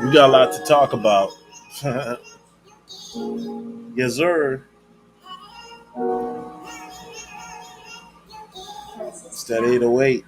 We got a lot to talk about. Yes, sir. It's that 808.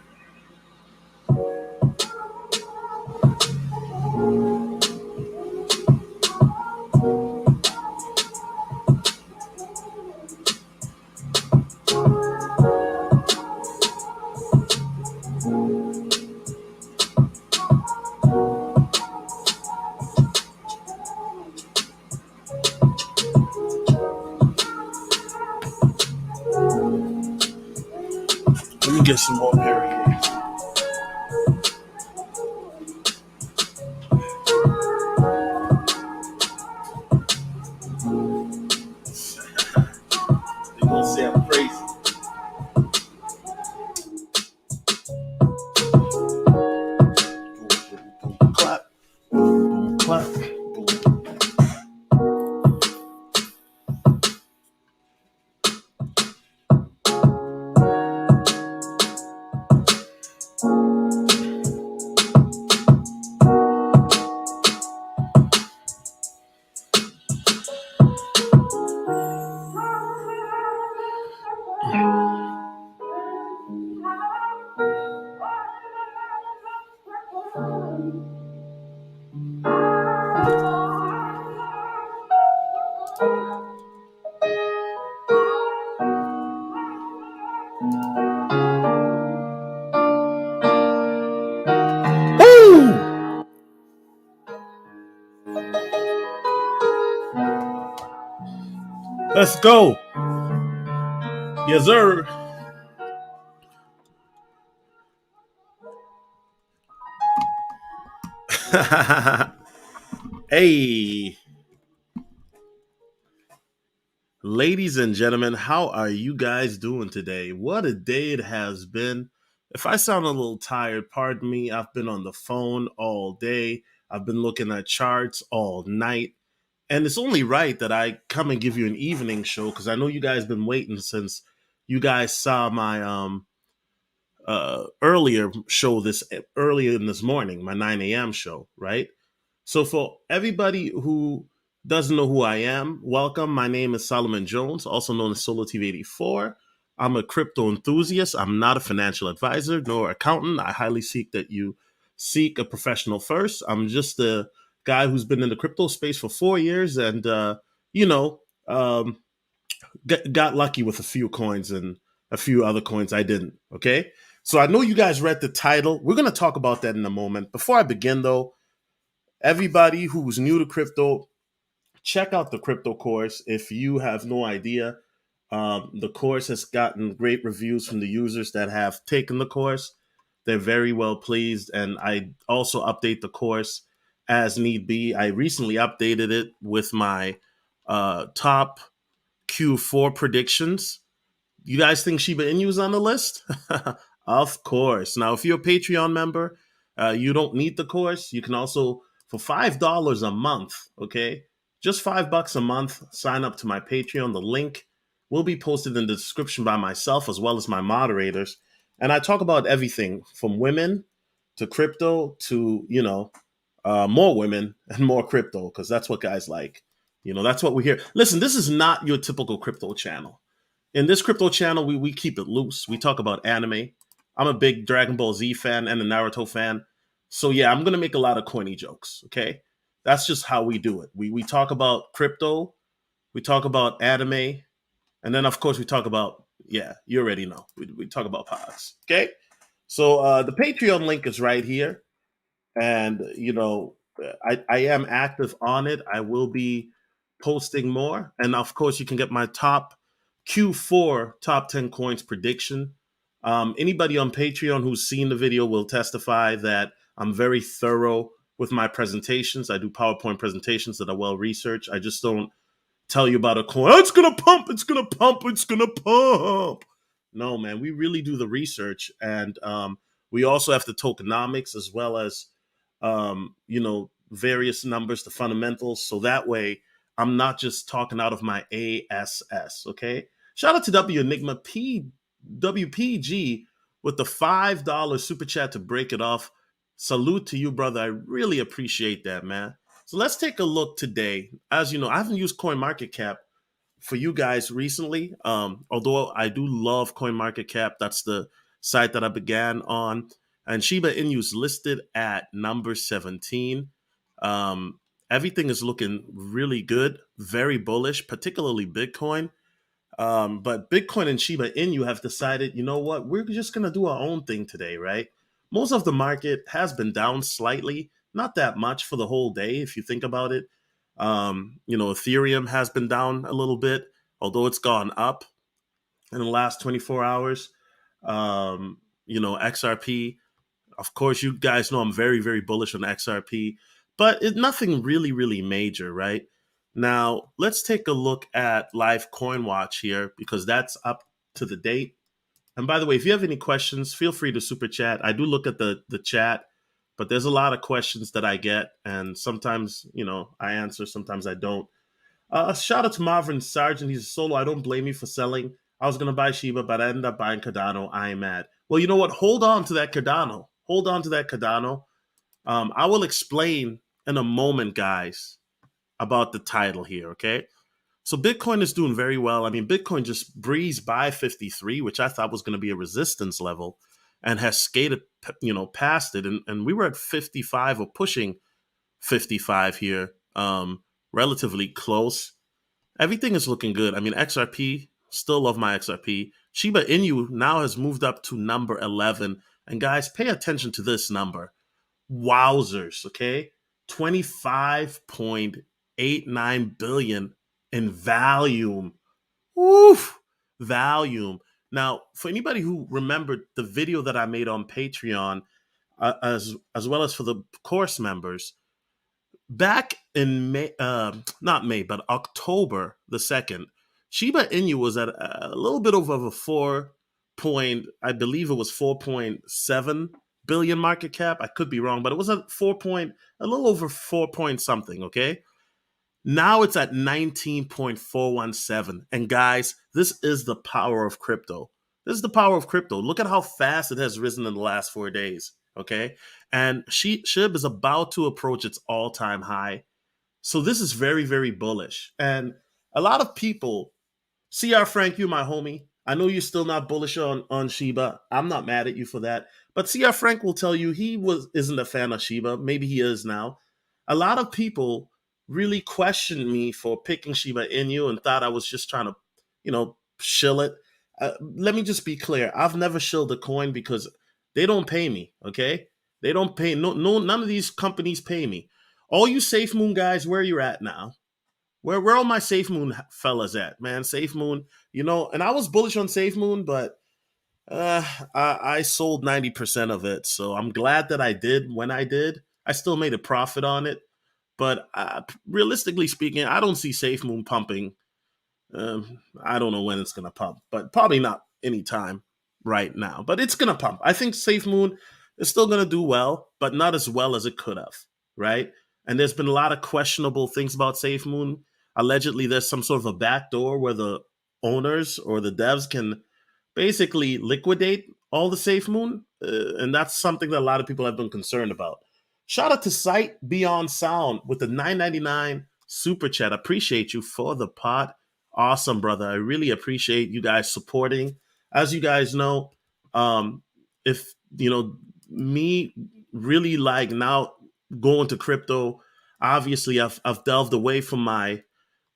Let me get some more barricades. They gonna say I'm crazy. Boom, boom, boom, clap. Boom, boom, clap. Boom. Woo! Let's go. Yes, sir. Hey, ladies and gentlemen, how are you guys doing today? What a day it has been. If I sound a little tired, pardon me. I've been on the phone all day. I've been looking at charts all night. And it's only right that I come and give you an evening show because I know you guys been waiting since you guys saw my earlier show this earlier in this morning, my 9 a.m. show, right? So for everybody who doesn't know who I am, welcome. My name is Solomon Jones, also known as Solo TV 84. I'm a crypto enthusiast. I'm not a financial advisor nor accountant. I highly seek that you seek a professional first. I'm just a guy who's been in the crypto space for 4 years and, you know, um, got lucky with a few coins and a few other coins I didn't. Okay. So I know you guys read the title. We're going to talk about that in a moment. Before I begin, though, everybody who's new to crypto, check out the crypto course. If you have no idea, the course has gotten great reviews from the users that have taken the course. They're very well pleased. And I also update the course as need be. I recently updated it with my top Q4 predictions. You guys think Shiba Inu is on the list? Of course. Now, if you're a Patreon member, you don't need the course. You can also, for $5 a month, okay, just $5 a month, sign up to my Patreon. The link will be posted in the description by myself as well as my moderators. And I talk about everything from women to crypto to, more women and more crypto because that's what guys like. That's what we hear. Listen, this is not your typical crypto channel. In this crypto channel, we keep it loose. We talk about anime. I'm a big Dragon Ball Z fan and a Naruto fan. So yeah, I'm gonna make a lot of corny jokes. Okay, that's just how we do it. We talk about crypto, we talk about anime, and then of course we talk about, yeah, you already know. We talk about pods. Okay, so the Patreon link is right here, and I am active on it. I will be posting more, and of course you can get my top Q4 top 10 coins prediction. Anybody on Patreon who's seen the video will testify that I'm very thorough with my presentations. I do PowerPoint presentations that are well researched. I just don't tell you about a coin. Oh, it's gonna pump, it's gonna pump, it's gonna pump. No, man, we really do the research, and we also have the tokenomics as well as various numbers, the fundamentals. So that way, I'm not just talking out of my ASS. Okay. Shout out to W Enigma WPG with the $5 super chat to break it off. Salute to you, brother. I really appreciate that, man. So let's take a look today. As you know, I haven't used CoinMarketCap for you guys recently. Although I do love CoinMarketCap, that's the site that I began on. And Shiba Inu is listed at number 17. Um, Everything is looking really good, very bullish, particularly Bitcoin. But Bitcoin and Shiba Inu have decided, you know what, we're just going to do our own thing today, right? Most of the market has been down slightly, not that much for the whole day, if you think about it. Ethereum has been down a little bit, although it's gone up in the last 24 hours. XRP, of course, you guys know I'm very, very bullish on XRP, but nothing really, really major, right? Now, let's take a look at Live Coin Watch here because that's up to the date. And by the way, if you have any questions, feel free to super chat. I do look at the chat, but there's a lot of questions that I get, and sometimes, I answer, sometimes I don't. Shout out to Marvin Sargent. He's a solo. I don't blame you for selling. I was going to buy Shiba, but I ended up buying Cardano. I am mad. Well, you know what? Hold on to that Cardano. Hold on to that Cardano. I will explain in a moment, guys, about the title here, okay? So Bitcoin is doing very well. I mean, Bitcoin just breezed by 53, which I thought was going to be a resistance level, and has skated, past it. And we were at 55 or pushing 55 here, relatively close. Everything is looking good. I mean, XRP, still love my XRP. Shiba Inu now has moved up to number 11. And guys, pay attention to this number. Wowzers, okay? 25.89 billion in volume. Woof, volume. Now, for anybody who remembered the video that I made on Patreon, as well as for the course members, back in May, not May, but October the 2nd, Shiba Inu was at a little bit over a I believe it was 4.7 billion market cap. I could be wrong, but it was at a little over 4 point something, okay? Now it's at 19.417. And guys, this is the power of crypto. This is the power of crypto. Look at how fast it has risen in the last 4 days, okay? And SHIB is about to approach its all-time high. So this is very, very bullish. And a lot of people, CR Frank, you my homie. I know you're still not bullish on Shiba. I'm not mad at you for that. But CR Frank will tell you he isn't a fan of Shiba. Maybe he is now. A lot of people really questioned me for picking Shiba Inu and thought I was just trying to, shill it. Let me just be clear. I've never shilled a coin because they don't pay me, okay? They don't pay. No, none of these companies pay me. All you Safe Moon guys, where you're at now? Where all my Safe Moon fellas at, man? Safe Moon, and I was bullish on Safe Moon, but I sold 90% of it. So I'm glad that I did when I did. I still made a profit on it. But realistically speaking, I don't see Safe Moon pumping. I don't know when it's going to pump, but probably not anytime right now. But it's going to pump. I think Safe Moon is still going to do well, but not as well as it could have, right? And there's been a lot of questionable things about Safe Moon. Allegedly, there's some sort of a backdoor where the owners or the devs can basically liquidate all the Safe Moon. And that's something that a lot of people have been concerned about. Shout out to Sight Beyond Sound with the $9.99 super chat. Appreciate you for the pot. Awesome, brother. I really appreciate you guys supporting. As you guys know, if me really like now going to crypto, obviously I've delved away from my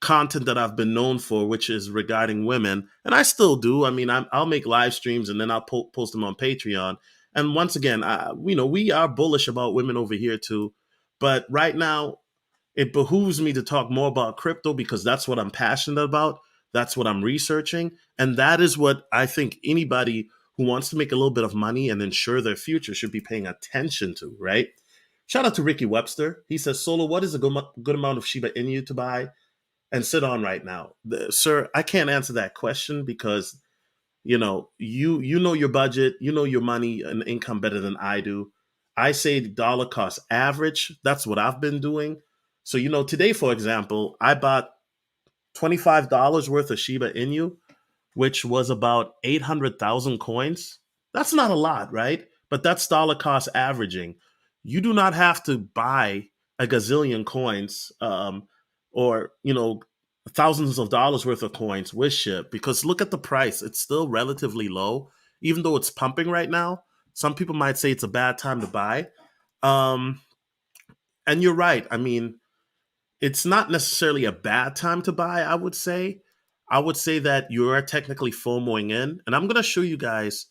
content that I've been known for, which is regarding women, and I still do. I mean, I'll make live streams and then I'll post them on Patreon. And once again, we are bullish about women over here too. But right now, it behooves me to talk more about crypto because that's what I'm passionate about. That's what I'm researching. And that is what I think anybody who wants to make a little bit of money and ensure their future should be paying attention to, right? Shout out to Ricky Webster. He says, Solo, what is a good amount of Shiba Inu to buy and sit on right now? Sir, I can't answer that question because you know your budget, your money and income better than I do. I say dollar cost average. That's what I've been doing. So today, for example, I bought $25 worth of Shiba Inu, which was about 800,000 coins. That's not a lot, right? But that's dollar cost averaging. you do not have to buy a gazillion coins, or thousands of dollars worth of coins with ship, because look at the price. It's still relatively low, even though it's pumping right now. Some people might say it's a bad time to buy. Um, and you're right. I mean, it's not necessarily a bad time to buy, I would say. I would say that you're technically FOMOing in. And I'm going to show you guys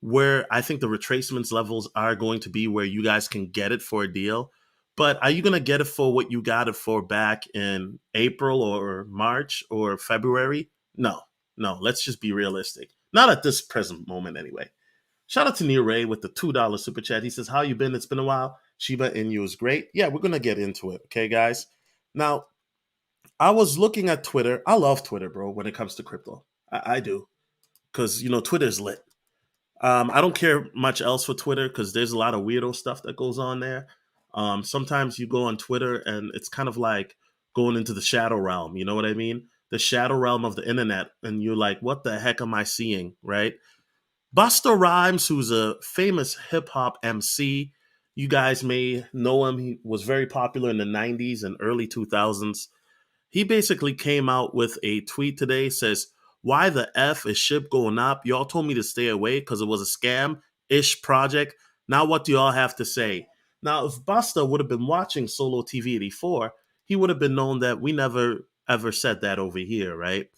where I think the retracements levels are going to be, where you guys can get it for a deal. But are you going to get it for what you got it for back in April or March or February? No, no. Let's just be realistic. Not at this present moment, anyway. Shout out to Neil Ray with the $2 super chat. He says, "How you been? It's been a while. Shiba INU is great." Yeah, we're gonna get into it, okay, guys. Now, I was looking at Twitter. I love Twitter, bro. When it comes to crypto, I do, because Twitter's lit. I don't care much else for Twitter because there's a lot of weirdo stuff that goes on there. Sometimes you go on Twitter and it's kind of like going into the shadow realm. You know what I mean? The shadow realm of the internet, and you're like, "What the heck am I seeing?" Right? Busta Rhymes, who's a famous hip hop MC. You guys may know him. He was very popular in the 90s and early 2000s. He basically came out with a tweet today, says, "Why the F is ship going up? Y'all told me to stay away because it was a scam-ish project. Now what do y'all have to say?" Now, if Busta would have been watching Solo TV 84, he would have been known that we never ever said that over here, right?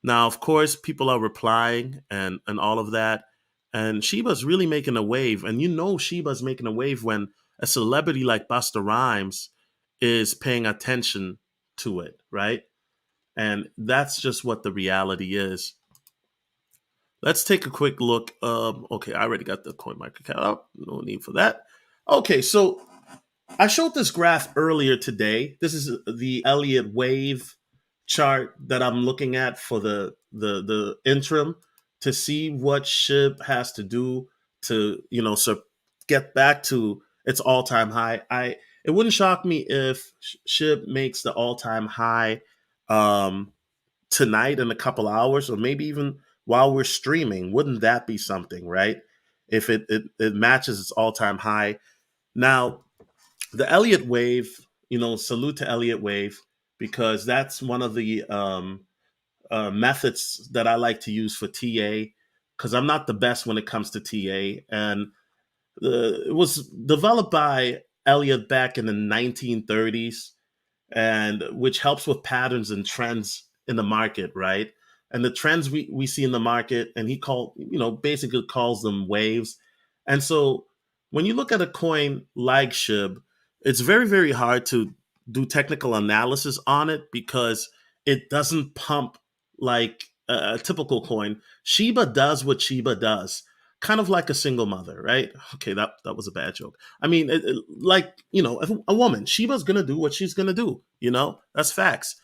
Now, of course, people are replying and all of that. And Shiba's really making a wave. And Shiba's making a wave when a celebrity like Busta Rhymes is paying attention to it, right? And that's just what the reality is. Let's take a quick look. Okay, I already got the coin market cap up. No need for that. Okay, so I showed this graph earlier today. This is the Elliott wave chart that I'm looking at for the interim, to see what SHIB has to do to get back to its all time high. It wouldn't shock me if SHIB makes the all time high um, tonight in a couple hours, or maybe even while we're streaming. Wouldn't that be something, right? If it matches its all time high. Now, the Elliott wave, salute to Elliott wave, because that's one of the methods that I like to use for TA, because I'm not the best when it comes to TA. And it was developed by Elliott back in the 1930s, and which helps with patterns and trends in the market, right? And the trends we see in the market, and basically calls them waves. And so when you look at a coin like SHIB, it's very, very hard to do technical analysis on it because it doesn't pump like a typical coin. Shiba does what Shiba does, kind of like a single mother, right? Okay, that was a bad joke. I mean, if a woman, Shiba's gonna do what she's gonna do. That's facts.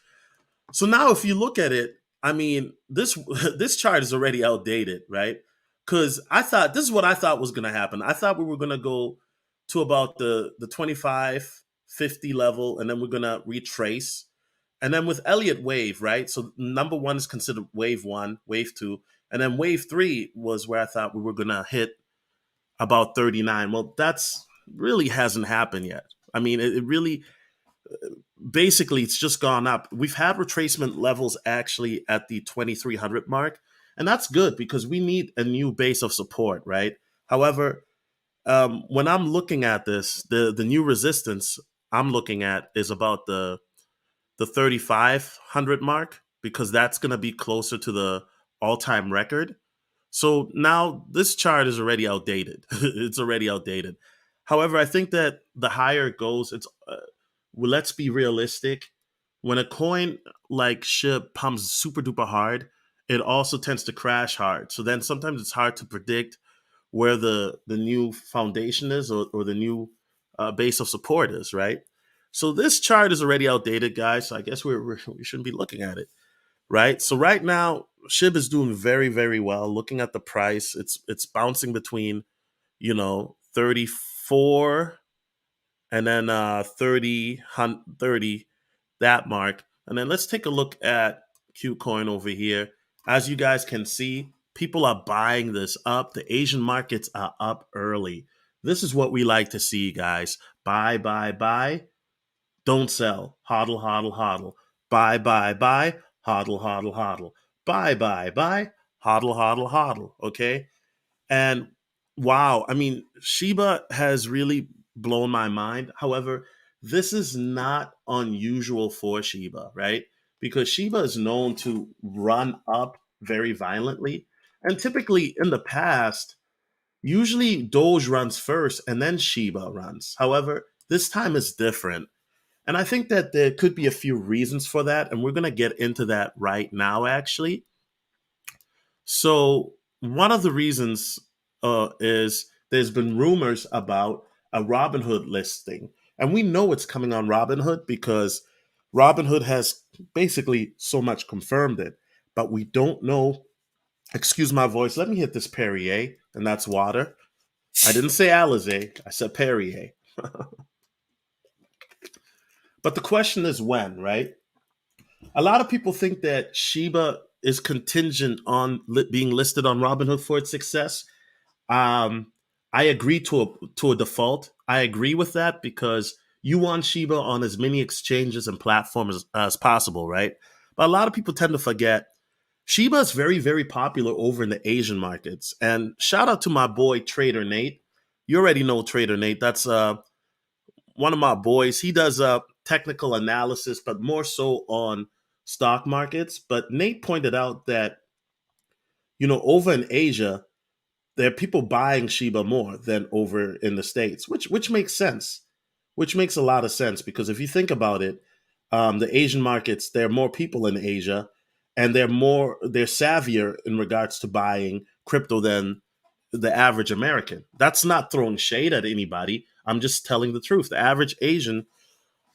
So now, if you look at it, I mean, this this chart is already outdated, right? Because I thought this is what I thought was gonna happen. I thought we were gonna go to about the 2550 level, and then we're gonna retrace. And then with Elliott wave, right? So number one is considered wave one, wave two, and then wave three was where I thought we were gonna hit about 39. Well, that's really hasn't happened yet. I mean, it really basically it's just gone up. We've had retracement levels actually at the 2300 mark, and that's good because we need a new base of support, right? However, when I'm looking at this, the new resistance I'm looking at is about the 3500 mark, because that's going to be closer to the all-time record. So now this chart is already outdated. It's already outdated. However, I think that the higher it goes, well, let's be realistic. When a coin like SHIB pumps super duper hard, it also tends to crash hard. So then sometimes it's hard to predict where the new foundation is, or the new base of support is, right? So this chart is already outdated, guys. So I guess we shouldn't be looking at it, right? So right now, SHIB is doing very, very well. Looking at the price, it's bouncing between 34 and then 30, that mark. And then let's take a look at Qcoin over here. As you guys can see, people are buying this up. The Asian markets are up early. This is what we like to see, guys. Buy, buy, buy. Don't sell. Hodl, hodl, hodl. Buy, buy, buy. Hodl, hodl, hodl. Buy, buy, buy. Hodl, hodl, hodl. Okay. And wow, I mean, Shiba has really blown my mind. However, this is not unusual for Shiba, right? Because Shiba is known to run up very violently. And typically in the past, usually Doge runs first and then Shiba runs. However, this time is different. And I think that there could be a few reasons for that. And we're going to get into that right now, actually. So one of the reasons is there's been rumors about a Robinhood listing, and we know it's coming on Robinhood because Robinhood has basically so much confirmed it, but we don't know. Excuse my voice. Let me hit this Perrier, and that's water. I didn't say Alizé. I said Perrier. But the question is when, right? A lot of people think that Shiba is contingent on being listed on Robinhood for its success. Um, I agree to a default. I agree with that because you want Shiba on as many exchanges and platforms as possible, right? But a lot of people tend to forget Shiba is very, very popular over in the Asian markets. And shout out to my boy Trader Nate. You already know Trader Nate. That's one of my boys. He does technical analysis, but more so on stock markets. But Nate pointed out that over in Asia, there are people buying Shiba more than over in the States, which makes sense, which makes a lot of sense because if you think about it, the Asian markets, there are more people in Asia, and they're savvier in regards to buying crypto than the average American. That's not throwing shade at anybody. I'm just telling the truth. The average Asian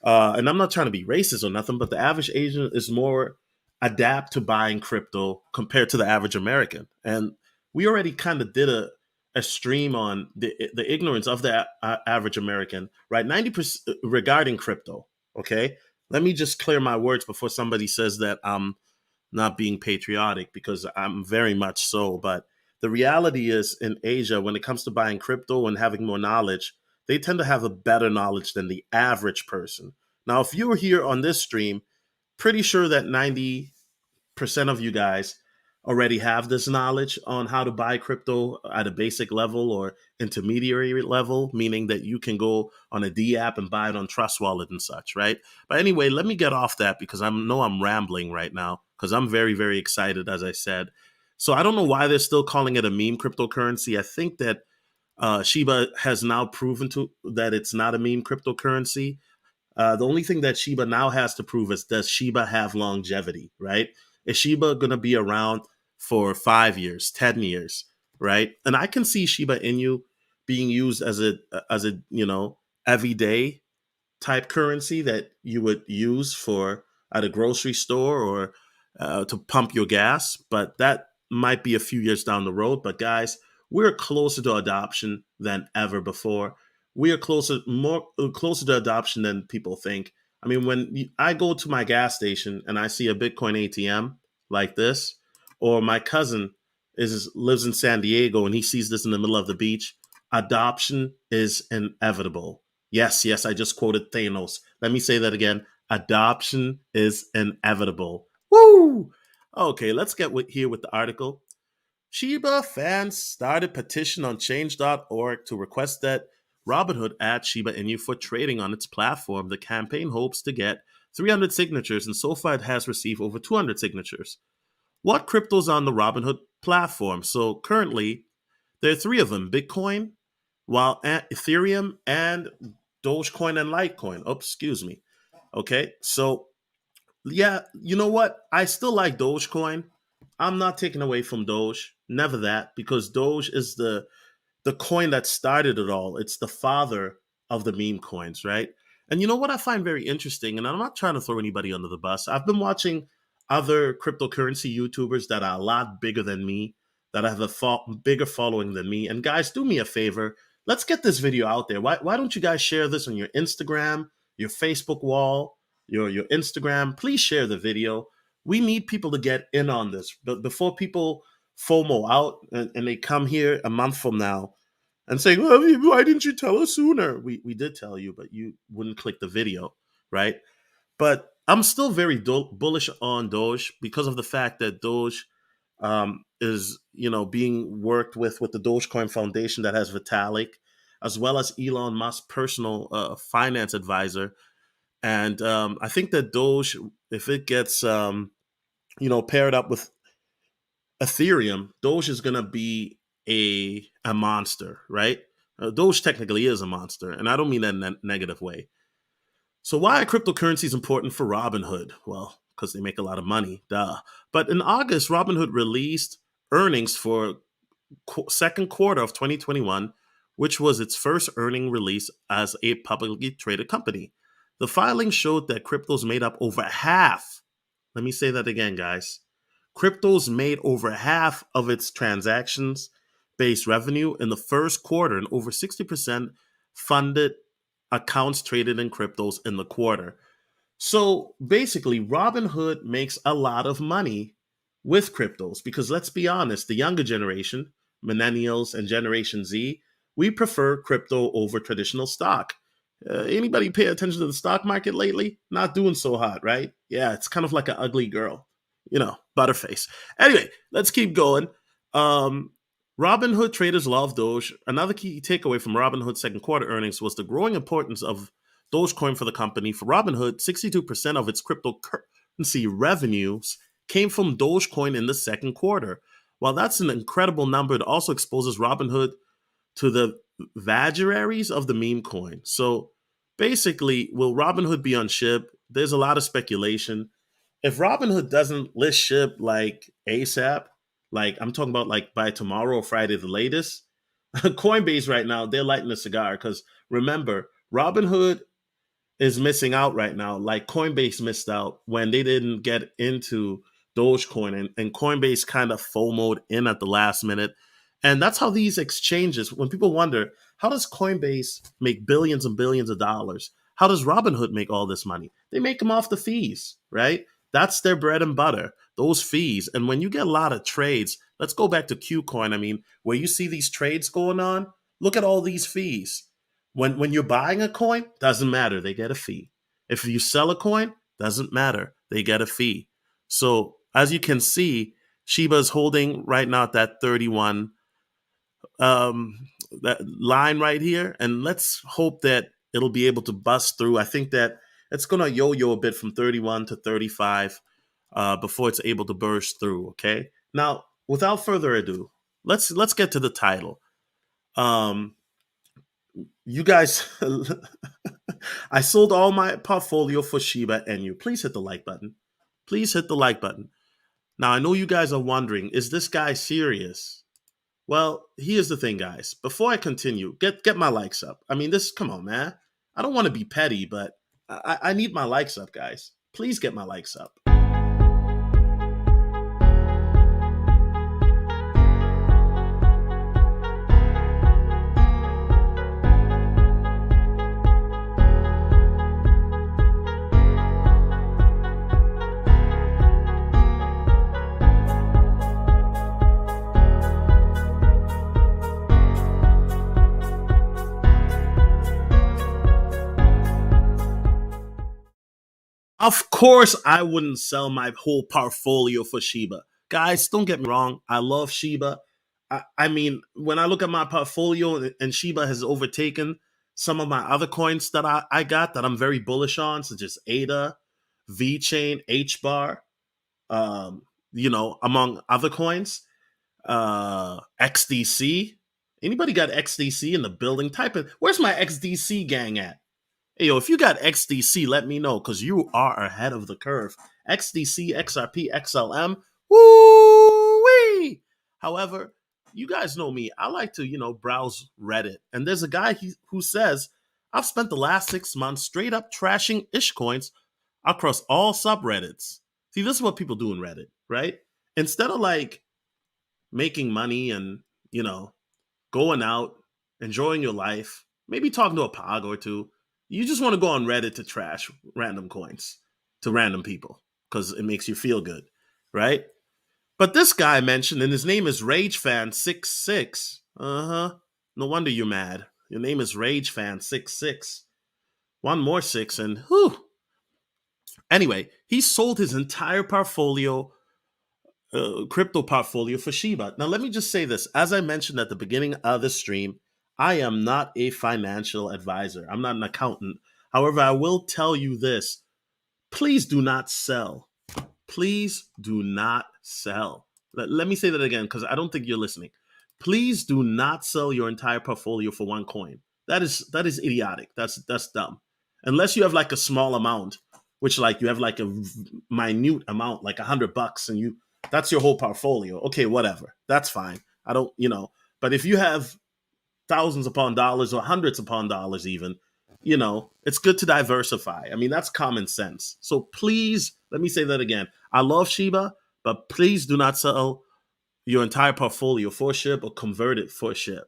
and I'm not trying to be racist or nothing, but the average Asian is more adapt to buying crypto compared to the average American. And we already kind of did a stream on the ignorance of the average American, right? 90% regarding crypto. Okay, let me just clear my words before somebody says that I'm not being patriotic because I'm very much so. But the reality is, in Asia, when it comes to buying crypto and having more knowledge, they tend to have a better knowledge than the average person. Now, if you were here on this stream, pretty sure that 90% of you guys already have this knowledge on how to buy crypto at a basic level or intermediary level, meaning that you can go on a D app and buy it on Trust Wallet and such, right? But anyway, let me get off that because I know I'm rambling right now because I'm very, very excited, as I said. So I don't know why they're still calling it a meme cryptocurrency. I think that Shiba has now proven to that it's not a meme cryptocurrency. The only thing that Shiba now has to prove is, does Shiba have longevity, right? Is Shiba going to be around for 5 years, 10 years, right? And I can see Shiba Inu being used as a everyday type currency that you would use for at a grocery store or to pump your gas, but that might be a few years down the road. But guys, we're closer to adoption than ever before. We are closer to adoption than people think. I mean, when I go to my gas station and I see a Bitcoin ATM like this, or my cousin lives in San Diego and he sees this in the middle of the beach, adoption is inevitable. Yes, yes, I just quoted Thanos. Let me say that again. Adoption is inevitable. Woo! Okay, let's get here with the article. Shiba fans started petition on change.org to request that Robinhood add Shiba Inu for trading on its platform. The campaign hopes to get 300 signatures, and so far it has received over 200 signatures. What cryptos on the Robinhood platform? So currently, there are three of them: Bitcoin, while Ethereum, and Dogecoin and Litecoin. Oh, excuse me. Okay, so yeah, you know what? I still like Dogecoin. I'm not taking away from Doge. Never that, because Doge is the coin that started it all. It's the father of the meme coins, right? And you know what I find very interesting, and I'm not trying to throw anybody under the bus. I've been watching other cryptocurrency YouTubers that are a lot bigger than me, that have a bigger following than me. And guys, do me a favor. Let's get this video out there. Why don't you guys share this on your Instagram, your Facebook wall, your Instagram? Please share the video. We need people to get in on this. But before people FOMO out and they come here a month from now and saying, well, why didn't you tell us sooner? We did tell you, but you wouldn't click the video, right? But I'm still very bullish on Doge because of the fact that Doge is, being worked with the Dogecoin Foundation that has Vitalik, as well as Elon Musk's personal finance advisor. And I think that Doge, if it gets paired up with Ethereum, Doge is going to be a monster, right? Doge technically is a monster, and I don't mean that in a negative way. So why are cryptocurrencies important for Robinhood? Well, because they make a lot of money, duh. But in August, Robinhood released earnings for second quarter of 2021, which was its first earning release as a publicly traded company. The filing showed that cryptos made up over half. Let me say that again, guys. Cryptos made over half of its transactions based revenue in the first quarter, and over 60% funded accounts traded in cryptos in the quarter. So basically, Robinhood makes a lot of money with cryptos because let's be honest, the younger generation, millennials and Generation Z, we prefer crypto over traditional stock. Anybody pay attention to the stock market lately? Not doing so hot, right? Yeah, it's kind of like an ugly girl, butterface. Anyway, let's keep going. Um, Robinhood traders love Doge. Another key takeaway from Robinhood's second quarter earnings was the growing importance of Dogecoin for the company. For Robinhood, 62% of its cryptocurrency revenues came from Dogecoin in the second quarter. While that's an incredible number, it also exposes Robinhood to the vagaries of the meme coin. So basically, will Robinhood be on SHIB? There's a lot of speculation. If Robinhood doesn't list SHIB like ASAP, like I'm talking about like by tomorrow or Friday the latest, Coinbase right now, they're lighting a cigar because remember, Robinhood is missing out right now, like Coinbase missed out when they didn't get into Dogecoin, and Coinbase kind of FOMO'd in at the last minute. And that's how these exchanges, when people wonder, how does Coinbase make billions and billions of dollars? How does Robinhood make all this money? They make them off the fees, right? That's their bread and butter, those fees. And when you get a lot of trades, let's go back to Qcoin. I mean, where you see these trades going on, look at all these fees. When you're buying a coin, doesn't matter, they get a fee. If you sell a coin, doesn't matter, they get a fee. So as you can see, Shiba is holding right now at that 31 that line right here, and let's hope that it'll be able to bust through. I think that it's going to yo-yo a bit from 31 to 35 before it's able to burst through. Okay, now without further ado, let's get to the title. You guys, I sold all my portfolio for Shiba INU. Please hit the like button. Please hit the like button. Now, I know you guys are wondering, is this guy serious? Well, here's the thing, guys. Before I continue, get my likes up. I mean, come on, man. I don't want to be petty, but I need my likes up, guys. Please get my likes up. Of course, I wouldn't sell my whole portfolio for Shiba. Guys, don't get me wrong. I love Shiba. I mean, when I look at my portfolio and Shiba has overtaken some of my other coins that I got that I'm very bullish on, such as ADA, VChain, HBAR, um, among other coins, XDC. Anybody got XDC in the building? Type it. Where's my XDC gang at? Hey, yo, if you got XDC, let me know because you are ahead of the curve. XDC, XRP, XLM, woo-wee! However, you guys know me. I like to, browse Reddit. And there's a guy who says, I've spent the last 6 months straight up trashing ishcoins across all subreddits. See, this is what people do in Reddit, right? Instead of like making money and, going out, enjoying your life, maybe talking to a pog or two, you just want to go on Reddit to trash random coins to random people because it makes you feel good, right? But this guy mentioned, and his name is RageFan66. No wonder you're mad. Your name is Rage Fan 66. One more six, and whew. Anyway, he sold his entire portfolio, crypto portfolio for Shiba. Now, let me just say this. As I mentioned at the beginning of the stream, I am not a financial advisor. I'm not an accountant. However, I will tell you this. Please do not sell. Please do not sell. Let me say that again because I don't think you're listening. Please do not sell your entire portfolio for one coin. That is idiotic. That's dumb. Unless you have like a small amount, which like you have like a minute amount, like $100, and that's your whole portfolio. Okay, whatever. That's fine. I don't, But if you have thousands upon dollars or hundreds upon dollars even, it's good to diversify. I mean, that's common sense. So please, let me say that again. I love Shiba, but please do not sell your entire portfolio for SHIB or convert it for SHIB.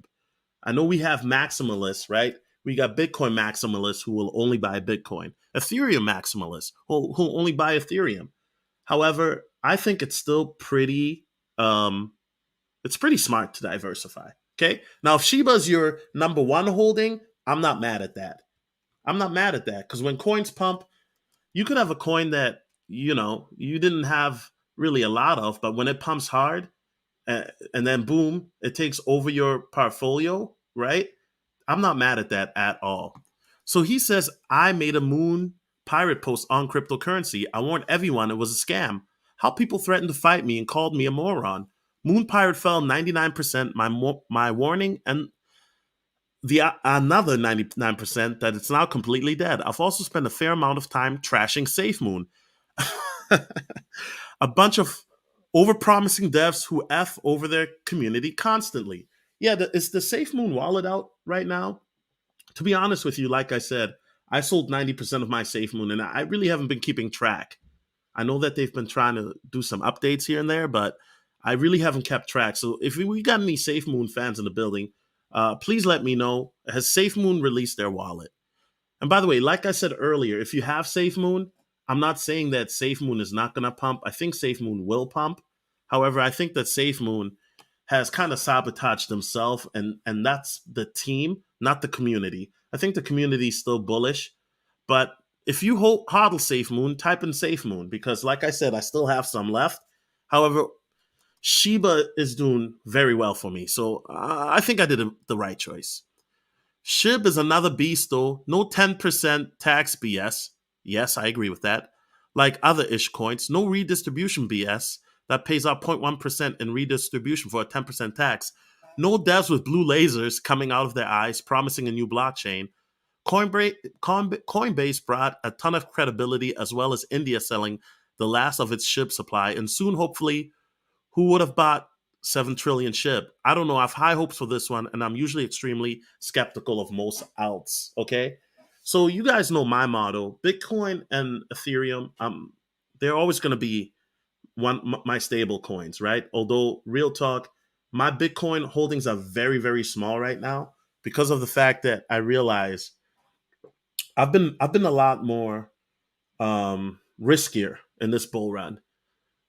I know we have maximalists, right? We got Bitcoin maximalists who will only buy Bitcoin, Ethereum maximalists who only buy Ethereum. However, I think it's still pretty smart to diversify. Okay. Now, if Shiba's your number one holding, I'm not mad at that. I'm not mad at that because when coins pump, you could have a coin that, you didn't have really a lot of, but when it pumps hard and then boom, it takes over your portfolio, right? I'm not mad at that at all. So he says, I made a Moon pirate post on cryptocurrency. I warned everyone it was a scam. How people threatened to fight me and called me a moron. Moon pirate fell 99%. My warning, and the another 99% that it's now completely dead. I've also spent a fair amount of time trashing SafeMoon. A bunch of overpromising devs who F over their community constantly. Yeah, is the SafeMoon wallet out right now? To be honest with you, like I said, I sold 90% of my SafeMoon, and I really haven't been keeping track. I know that they've been trying to do some updates here and there, but I really haven't kept track. So if we got any SafeMoon fans in the building, please let me know. Has SafeMoon released their wallet? And by the way, like I said earlier, if you have SafeMoon, I'm not saying that SafeMoon is not going to pump. I think SafeMoon will pump. However, I think that SafeMoon has kind of sabotaged themselves, and that's the team, not the community. I think the community is still bullish, but if you hodl SafeMoon, type in SafeMoon because, like I said, I still have some left. However, Shiba is doing very well for me, so I think I did the right choice. SHIB is another beast, though. No 10% tax BS. Yes, I agree with that. Like other ish coins, no redistribution BS that pays out 0.1% in redistribution for a 10% tax. No devs with blue lasers coming out of their eyes promising a new blockchain. Coinbase brought a ton of credibility as well as India selling the last of its SHIB supply, and soon, hopefully, who would have bought 7 trillion SHIB? I don't know. I have high hopes for this one, and I'm usually extremely skeptical of most alts. Okay. So you guys know my motto. Bitcoin and Ethereum, they're always going to be my stable coins, right? Although, real talk, my Bitcoin holdings are very, very small right now because of the fact that I realize I've been a lot more riskier in this bull run.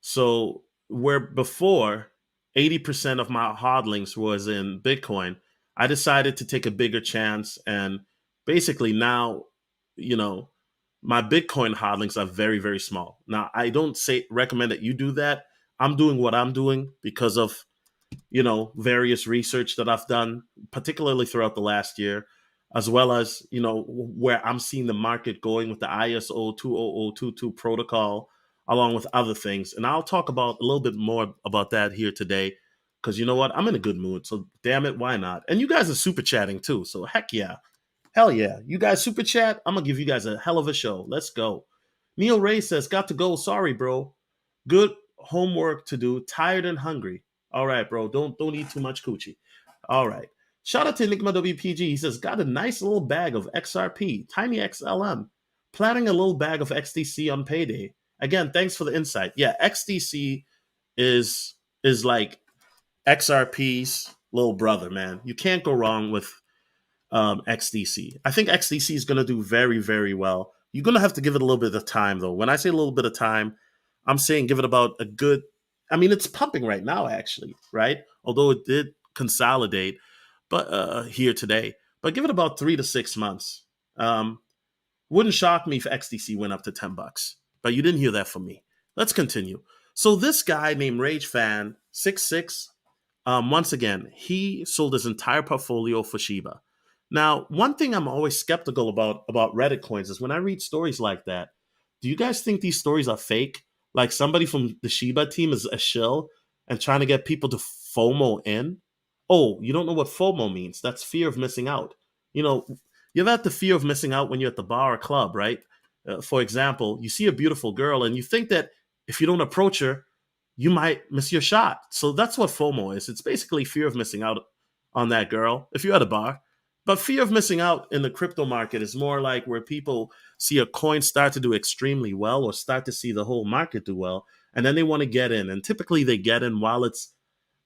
So where before 80% of my hodlings was in Bitcoin, I decided to take a bigger chance. And basically now, you know, my Bitcoin hodlings are very, very small. Now, I don't recommend that you do that. I'm doing what I'm doing because of, various research that I've done, particularly throughout the last year, as well as, where I'm seeing the market going with the ISO 20022 protocol, along with other things. And I'll talk about a little bit more about that here today, because you know what? I'm in a good mood. So damn it, why not? And you guys are super chatting too. So heck yeah. Hell yeah. You guys super chat. I'm going to give you guys a hell of a show. Let's go. Neil Ray says, got to go. Sorry, bro. Good homework to do. Tired and hungry. All right, bro. Don't eat too much coochie. All right. Shout out to Enigma WPG. He says, got a nice little bag of XRP, tiny XLM, planning a little bag of XDC on payday. Again, thanks for the insight. Yeah, XDC is like XRP's little brother, man. You can't go wrong with XDC. I think XDC is going to do very, very well. You're going to have to give it a little bit of time, though. When I say a little bit of time, I'm saying give it about a good. I mean, it's pumping right now, actually, right? Although it did consolidate, but here today. But give it about 3 to 6 months. Um, wouldn't shock me if XDC went up to $10. But you didn't hear that from me. Let's continue. So this guy named Rage Fan 66, once again, he sold his entire portfolio for Shiba. Now, one thing I'm always skeptical about Reddit coins is when I read stories like that. Do you guys think these stories are fake? Like somebody from the Shiba team is a shill and trying to get people to FOMO in? Oh, you don't know what FOMO means? That's fear of missing out. You know, you've had the fear of missing out when you're at the bar or club, right? For example, you see a beautiful girl and you think that if you don't approach her, you might miss your shot. So that's what FOMO is. It's basically fear of missing out on that girl if you're at a bar. But fear of missing out in the crypto market is more like where people see a coin start to do extremely well or start to see the whole market do well, and then they want to get in. And typically they get in while it's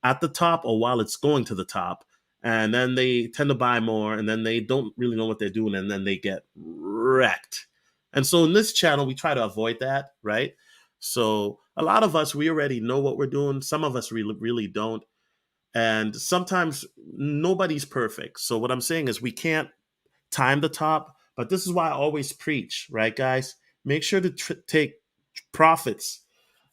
at the top or while it's going to the top. And then they tend to buy more and then they don't really know what they're doing and then they get wrecked. And so in this channel, we try to avoid that, right? So a lot of us, we already know what we're doing. Some of us really don't. And sometimes nobody's perfect. So what I'm saying is we can't time the top, but this is why I always preach, right, guys? Make sure to take profits,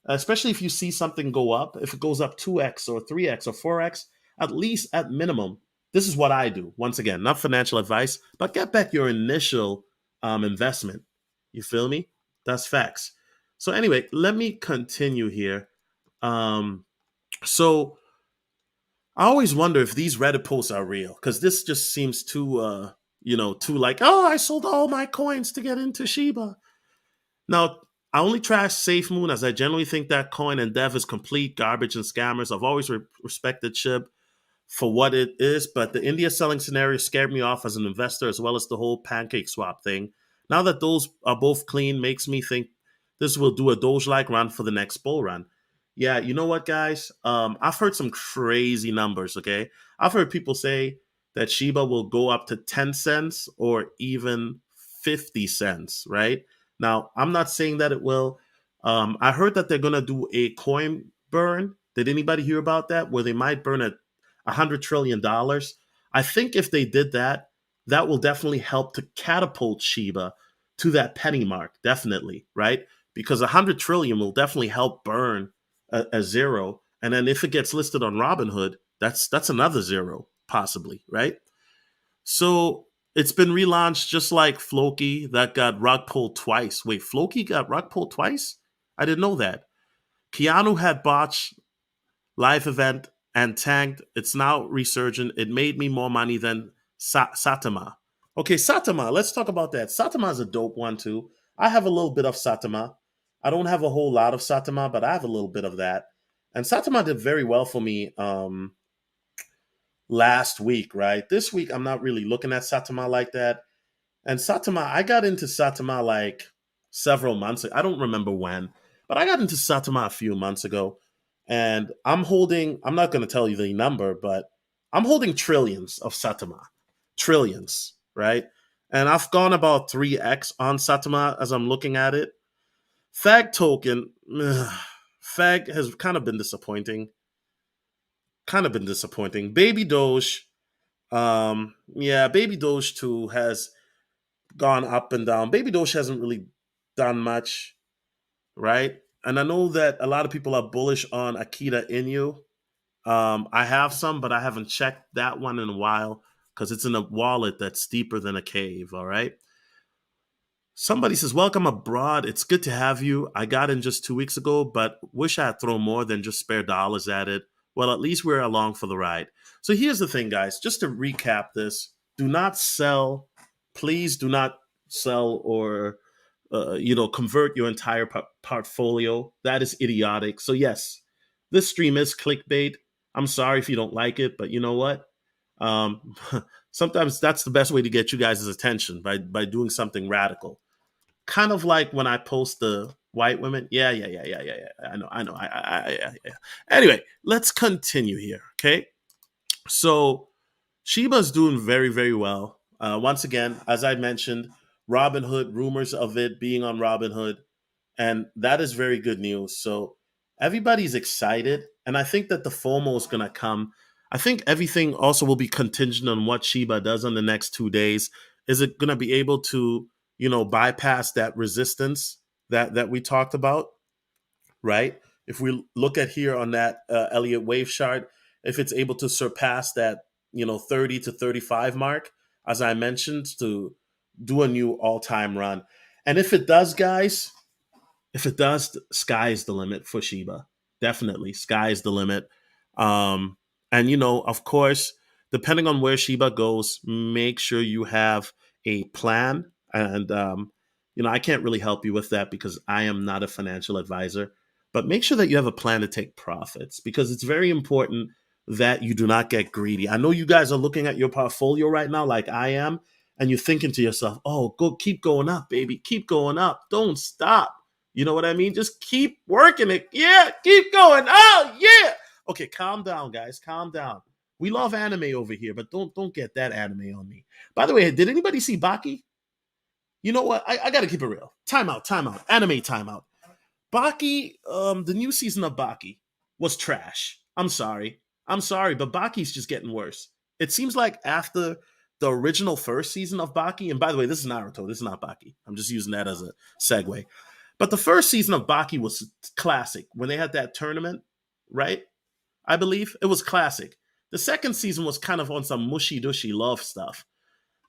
especially if you see something go up. If it goes up 2x or 3x or 4x, at least at minimum, this is what I do. Once again, not financial advice, but get back your initial investment. You feel me? That's facts. So anyway, let me continue here. Um, so I always wonder if these Reddit posts are real because this just seems too, too like, oh, I sold all my coins to get into Shiba. Now, I only trash SafeMoon as I generally think that coin and dev is complete garbage and scammers. I've always respected SHIB for what it is, but the India selling scenario scared me off as an investor as well as the whole pancake swap thing. Now that those are both clean, makes me think this will do a Doge-like run for the next bull run. Yeah, you know what, guys? I've heard some crazy numbers, okay? I've heard people say that Shiba will go up to 10 cents or even 50 cents, right? Now, I'm not saying that it will. I heard that they're going to do a coin burn. Did anybody hear about that? Where they might burn $100 trillion. I think if they did that, that will definitely help to catapult Shiba to that penny mark, definitely, right? Because 100 trillion will definitely help burn a zero, and then if it gets listed on Robinhood, that's another zero possibly, right? So it's been relaunched just like Floki that got rug pulled twice. Wait, Floki got rug pulled twice? I didn't know that. Keanu had botched live event and tanked. It's now resurgent. It made me more money than Satama. Okay, Satama. Let's talk about that. Satama is a dope one too. I have a little bit of Satama. I don't have a whole lot of Satama, but I have a little bit of that. And Satama did very well for me last week, right? This week, I'm not really looking at Satama like that. And Satama, I got into Satama like several months ago. I don't remember when, but I got into Satama a few months ago. And I'm not going to tell you the number, but I'm holding trillions of Satama. Trillions, right? And I've gone about 3x on Satama as I'm looking at it. Fag token, Fag has kind of been disappointing. Kind of been disappointing. Baby Doge, yeah, Baby Doge too has gone up and down. Baby Doge hasn't really done much, right? And I know that a lot of people are bullish on Akita Inu. I have some, but I haven't checked that one in a while because it's in a wallet that's deeper than a cave. All right. Somebody says, "Welcome abroad. It's good to have you. I got in just 2 weeks ago, but wish I had thrown more than just spare dollars at it. Well, at least we're along for the ride." So here's the thing, guys. Just to recap this, do not sell. Please do not sell or convert your entire portfolio. That is idiotic. So yes, this stream is clickbait. I'm sorry if you don't like it, but you know what? Um, sometimes that's the best way to get you guys' attention by doing something radical. Kind of like when I post the white women. Yeah, yeah, yeah, yeah, yeah, yeah. I know. Yeah. Anyway, let's continue here. Okay, so Shiba's doing very, very well. Once again, as I mentioned, Robinhood, rumors of it being on Robinhood, and that is very good news. So everybody's excited, and I think that the FOMO is going to come. I think everything also will be contingent on what Shiba does on the next 2 days. Is it going to be able to, bypass that resistance that we talked about, right? If we look at here on that Elliott wave chart, if it's able to surpass that, 30 to 35 mark, as I mentioned, to do a new all-time run. And if it does, guys, if it does, sky is the limit for Shiba. Definitely, sky is the limit. Um, and of course, depending on where Shiba goes, make sure you have a plan. And I can't really help you with that because I am not a financial advisor. But make sure that you have a plan to take profits because it's very important that you do not get greedy. I know you guys are looking at your portfolio right now, like I am, and you're thinking to yourself, "Oh, go keep going up, baby, keep going up, don't stop." You know what I mean? Just keep working it. Yeah, keep going. Oh, yeah. Okay, calm down, guys. Calm down. We love anime over here, but don't get that anime on me. By the way, did anybody see Baki? You know what? I gotta keep it real. Time out, time out. Anime time out. Baki, the new season of Baki was trash. I'm sorry. I'm sorry, but Baki's just getting worse. It seems like after the original first season of Baki, and by the way, this is Naruto, this is not Baki. I'm just using that as a segue. But the first season of Baki was classic when they had that tournament, right? I believe it was classic. The second season was kind of on some mushy dushy love stuff.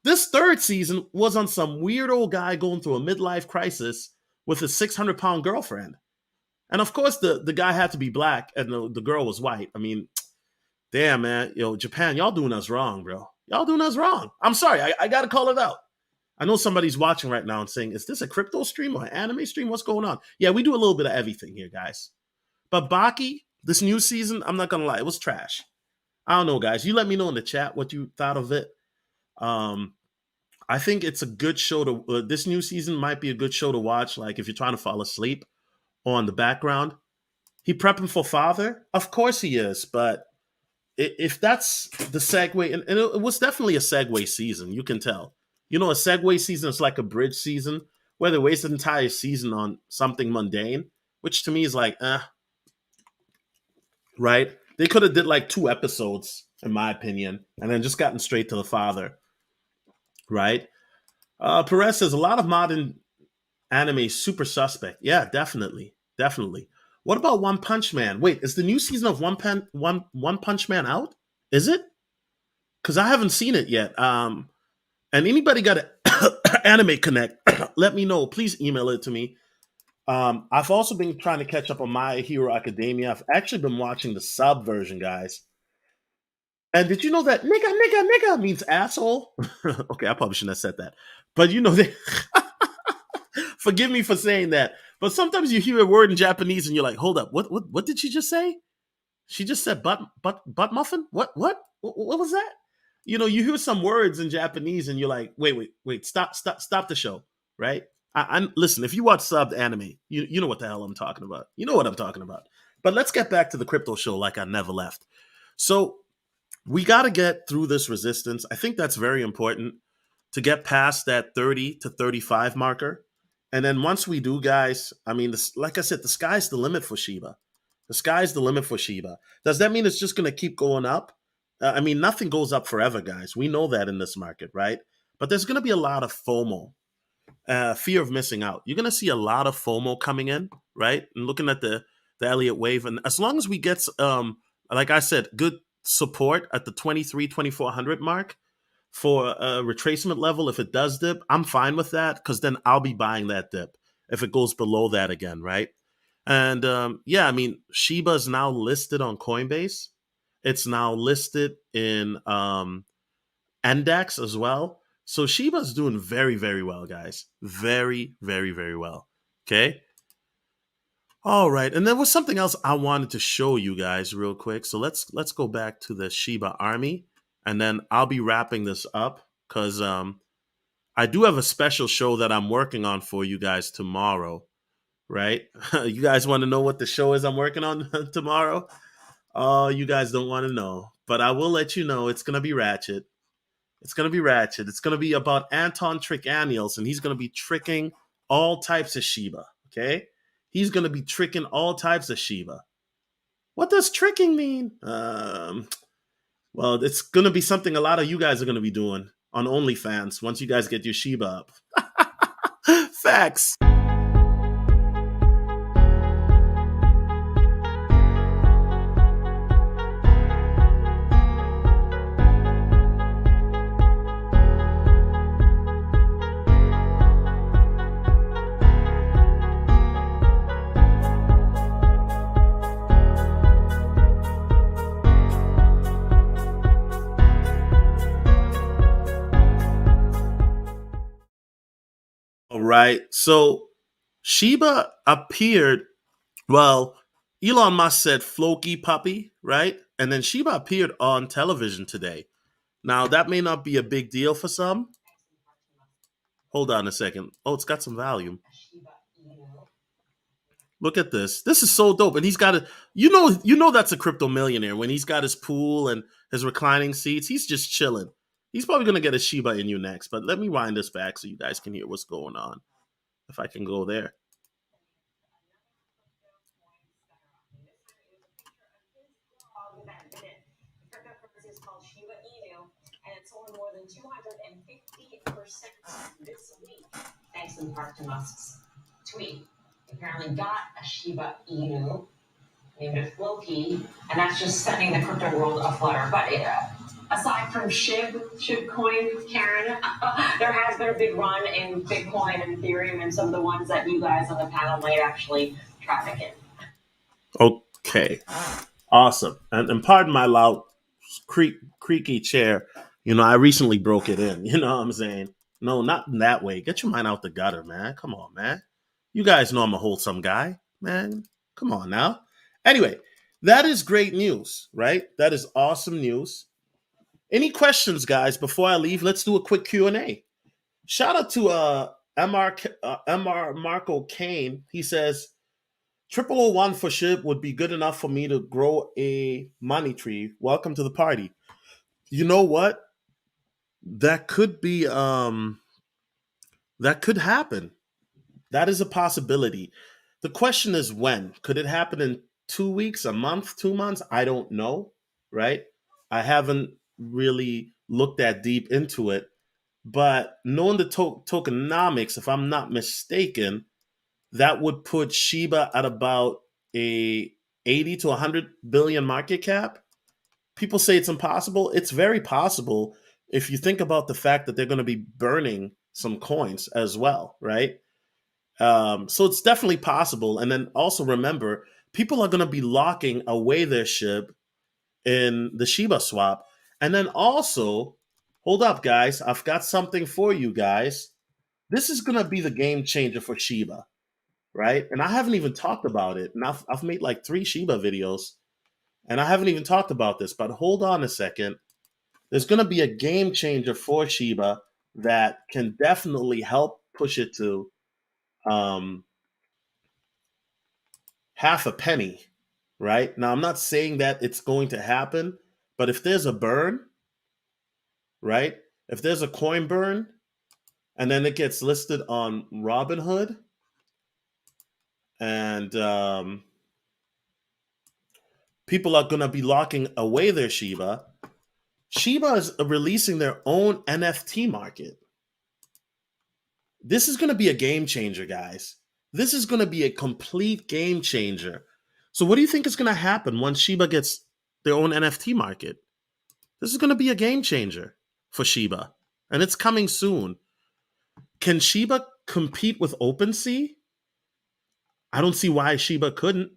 This third season was on some weird old guy going through a midlife crisis with his 600-pound girlfriend. And of course, the guy had to be black and the girl was white. I mean, damn, man. Japan, y'all doing us wrong, bro. Y'all doing us wrong. I'm sorry. I got to call it out. I know somebody's watching right now and saying, is this a crypto stream or an anime stream? What's going on? Yeah, we do a little bit of everything here, guys. But Baki, this new season, I'm not going to lie, it was trash. I don't know, guys. You let me know in the chat what you thought of it. I think it's a good show to, this new season might be a good show to watch. Like if you're trying to fall asleep on the background. He prepping for father? Of course he is. But if that's the segue, and it was definitely a segue season, you can tell. A segue season is like a bridge season where they waste an entire season on something mundane, which to me is like, right? They could have did like 2 episodes, in my opinion, and then just gotten straight to the father, right? Perez says a lot of modern anime super suspect. Yeah, definitely, definitely. What about One Punch Man? Wait, is the new season of One Punch Man out? Is it? Because I haven't seen it yet. And anybody got an Anime Connect? Let me know. Please email it to me. I've also been trying to catch up on My Hero Academia. I've actually been watching the sub version, guys. And did you know that nigga means asshole? Okay, I probably shouldn't have said that. But they forgive me for saying that. But sometimes you hear a word in Japanese and you're like, hold up, what did she just say? She just said butt muffin? What was that? You hear some words in Japanese and you're like, wait, stop the show, right? I listen, if you watch subbed anime, you know what the hell I'm talking about. You know what I'm talking about. But let's get back to the crypto show like I never left. So we got to get through this resistance. I think that's very important to get past that 30 to 35 marker. And then once we do, guys, I mean, like I said, the sky's the limit for Shiba. The sky's the limit for Shiba. Does that mean it's just going to keep going up? I mean, nothing goes up forever, guys. We know that in this market, right? But there's going to be a lot of FOMO, fear of missing out. You're going to see a lot of FOMO coming in, right? And looking at the Elliott wave. And as long as we get, like I said, good support at the 2400 mark for a retracement level, if it does dip, I'm fine with that because then I'll be buying that dip if it goes below that again, right? And yeah, I mean, Shiba is now listed on Coinbase. It's now listed in Index as well. So Shiba's doing very, very well, guys. Very, very, very well. Okay. All right. And there was something else I wanted to show you guys real quick. So let's go back to the Shiba army, and then I'll be wrapping this up because I do have a special show that I'm working on for you guys tomorrow. Right? You guys want to know what the show is I'm working on tomorrow? Oh, you guys don't want to know, but I will let you know. It's gonna be ratchet. It's gonna be ratchet. It's gonna be about Anton Trickaniels, and he's gonna be tricking all types of Shiba. Okay, he's gonna be tricking all types of Shiba. What does tricking mean? Well, it's gonna be something a lot of you guys are gonna be doing on OnlyFans once you guys get your Shiba up. Facts. All right. So Shiba appeared. Well, Elon Musk said "Floki puppy," right? And then Shiba appeared on television today. Now that may not be a big deal for some. Hold on a second. Oh, it's got some volume. Look at this. This is so dope. And he's got a you know that's a crypto millionaire when he's got his pool and his reclining seats. He's just chilling. He's probably gonna get a Shiba Inu next. But let me wind this back so you guys can hear what's going on. If I can go there. Cryptocurrency is called Shiba Inu, and it's soared more than 250% this week, thanks in part to Musk's tweet. He apparently got a Shiba Inu named it Floki, and that's just sending the crypto world aflutter. But aside from Shib coin, Karen, there has been a big run in Bitcoin and Ethereum and some of the ones that you guys on the panel might actually traffic in. Okay. Awesome. And pardon my loud creaky chair. I recently broke it in. You know what I'm saying? No, not in that way. Get your mind out the gutter, man. Come on, man. You guys know I'm a wholesome guy, man. Come on now. Anyway, that is great news, right? That is awesome news. Any questions, guys, before I leave? Let's do a quick Q&A. Shout out to MR Marco Kane. He says, 0001 for SHIB would be good enough for me to grow a money tree. Welcome to the party. You know what? That could be that could happen. That is a possibility. The question is when. Could it happen in 2 weeks, a month, 2 months? I don't know, right? I haven't really looked that deep into it. But knowing the tokenomics, if I'm not mistaken, that would put Shiba at about a 80 to 100 billion market cap. People say it's impossible. It's very possible if you think about the fact that they're going to be burning some coins as well, right? So it's definitely possible. And then also remember, people are going to be locking away their SHIB in the Shiba swap. And then also, hold up, guys. I've got something for you guys. This is going to be the game changer for Shiba, right? And I haven't even talked about it. And I've made like 3 Shiba videos, and I haven't even talked about this. But hold on a second. There's going to be a game changer for Shiba that can definitely help push it to half a penny, right? Now, I'm not saying that it's going to happen, but if there's a burn, right? If there's a coin burn and then it gets listed on Robinhood and people are going to be locking away their Shiba, Shiba is releasing their own NFT market. This is going to be a game changer, guys. This is going to be a complete game changer. So what do you think is going to happen once Shiba gets their own NFT market? This is going to be a game changer for Shiba, and it's coming soon. Can Shiba compete with OpenSea? I don't see why Shiba couldn't.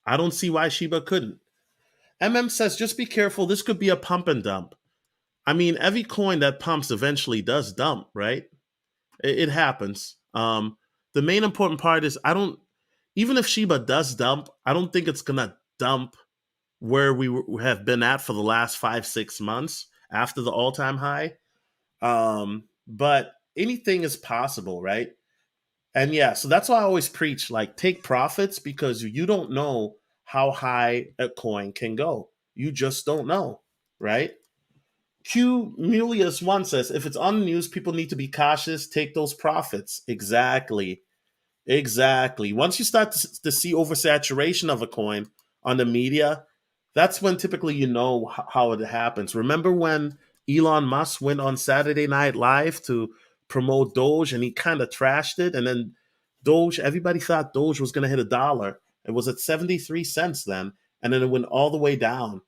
I don't see why Shiba couldn't. MM says, just be careful. This could be a pump and dump. I mean, every coin that pumps eventually does dump, right? It happens. The main important part is even if Shiba does dump, I don't think it's going to dump where we have been at for the last 5-6 months after the all-time high. But anything is possible, right? And yeah, so that's why I always preach, like, take profits, because you don't know how high a coin can go. You just don't know, right? Q Mulius one says, if it's on the news, people need to be cautious, take those profits. Exactly. Once you start to see oversaturation of a coin on the media, That's when typically you know how it happens. Remember when Elon Musk went on Saturday Night Live to promote Doge and he kind of trashed it, and then Doge, everybody thought Doge was going to hit $1. It was at 73 cents then, and then it went all the way down,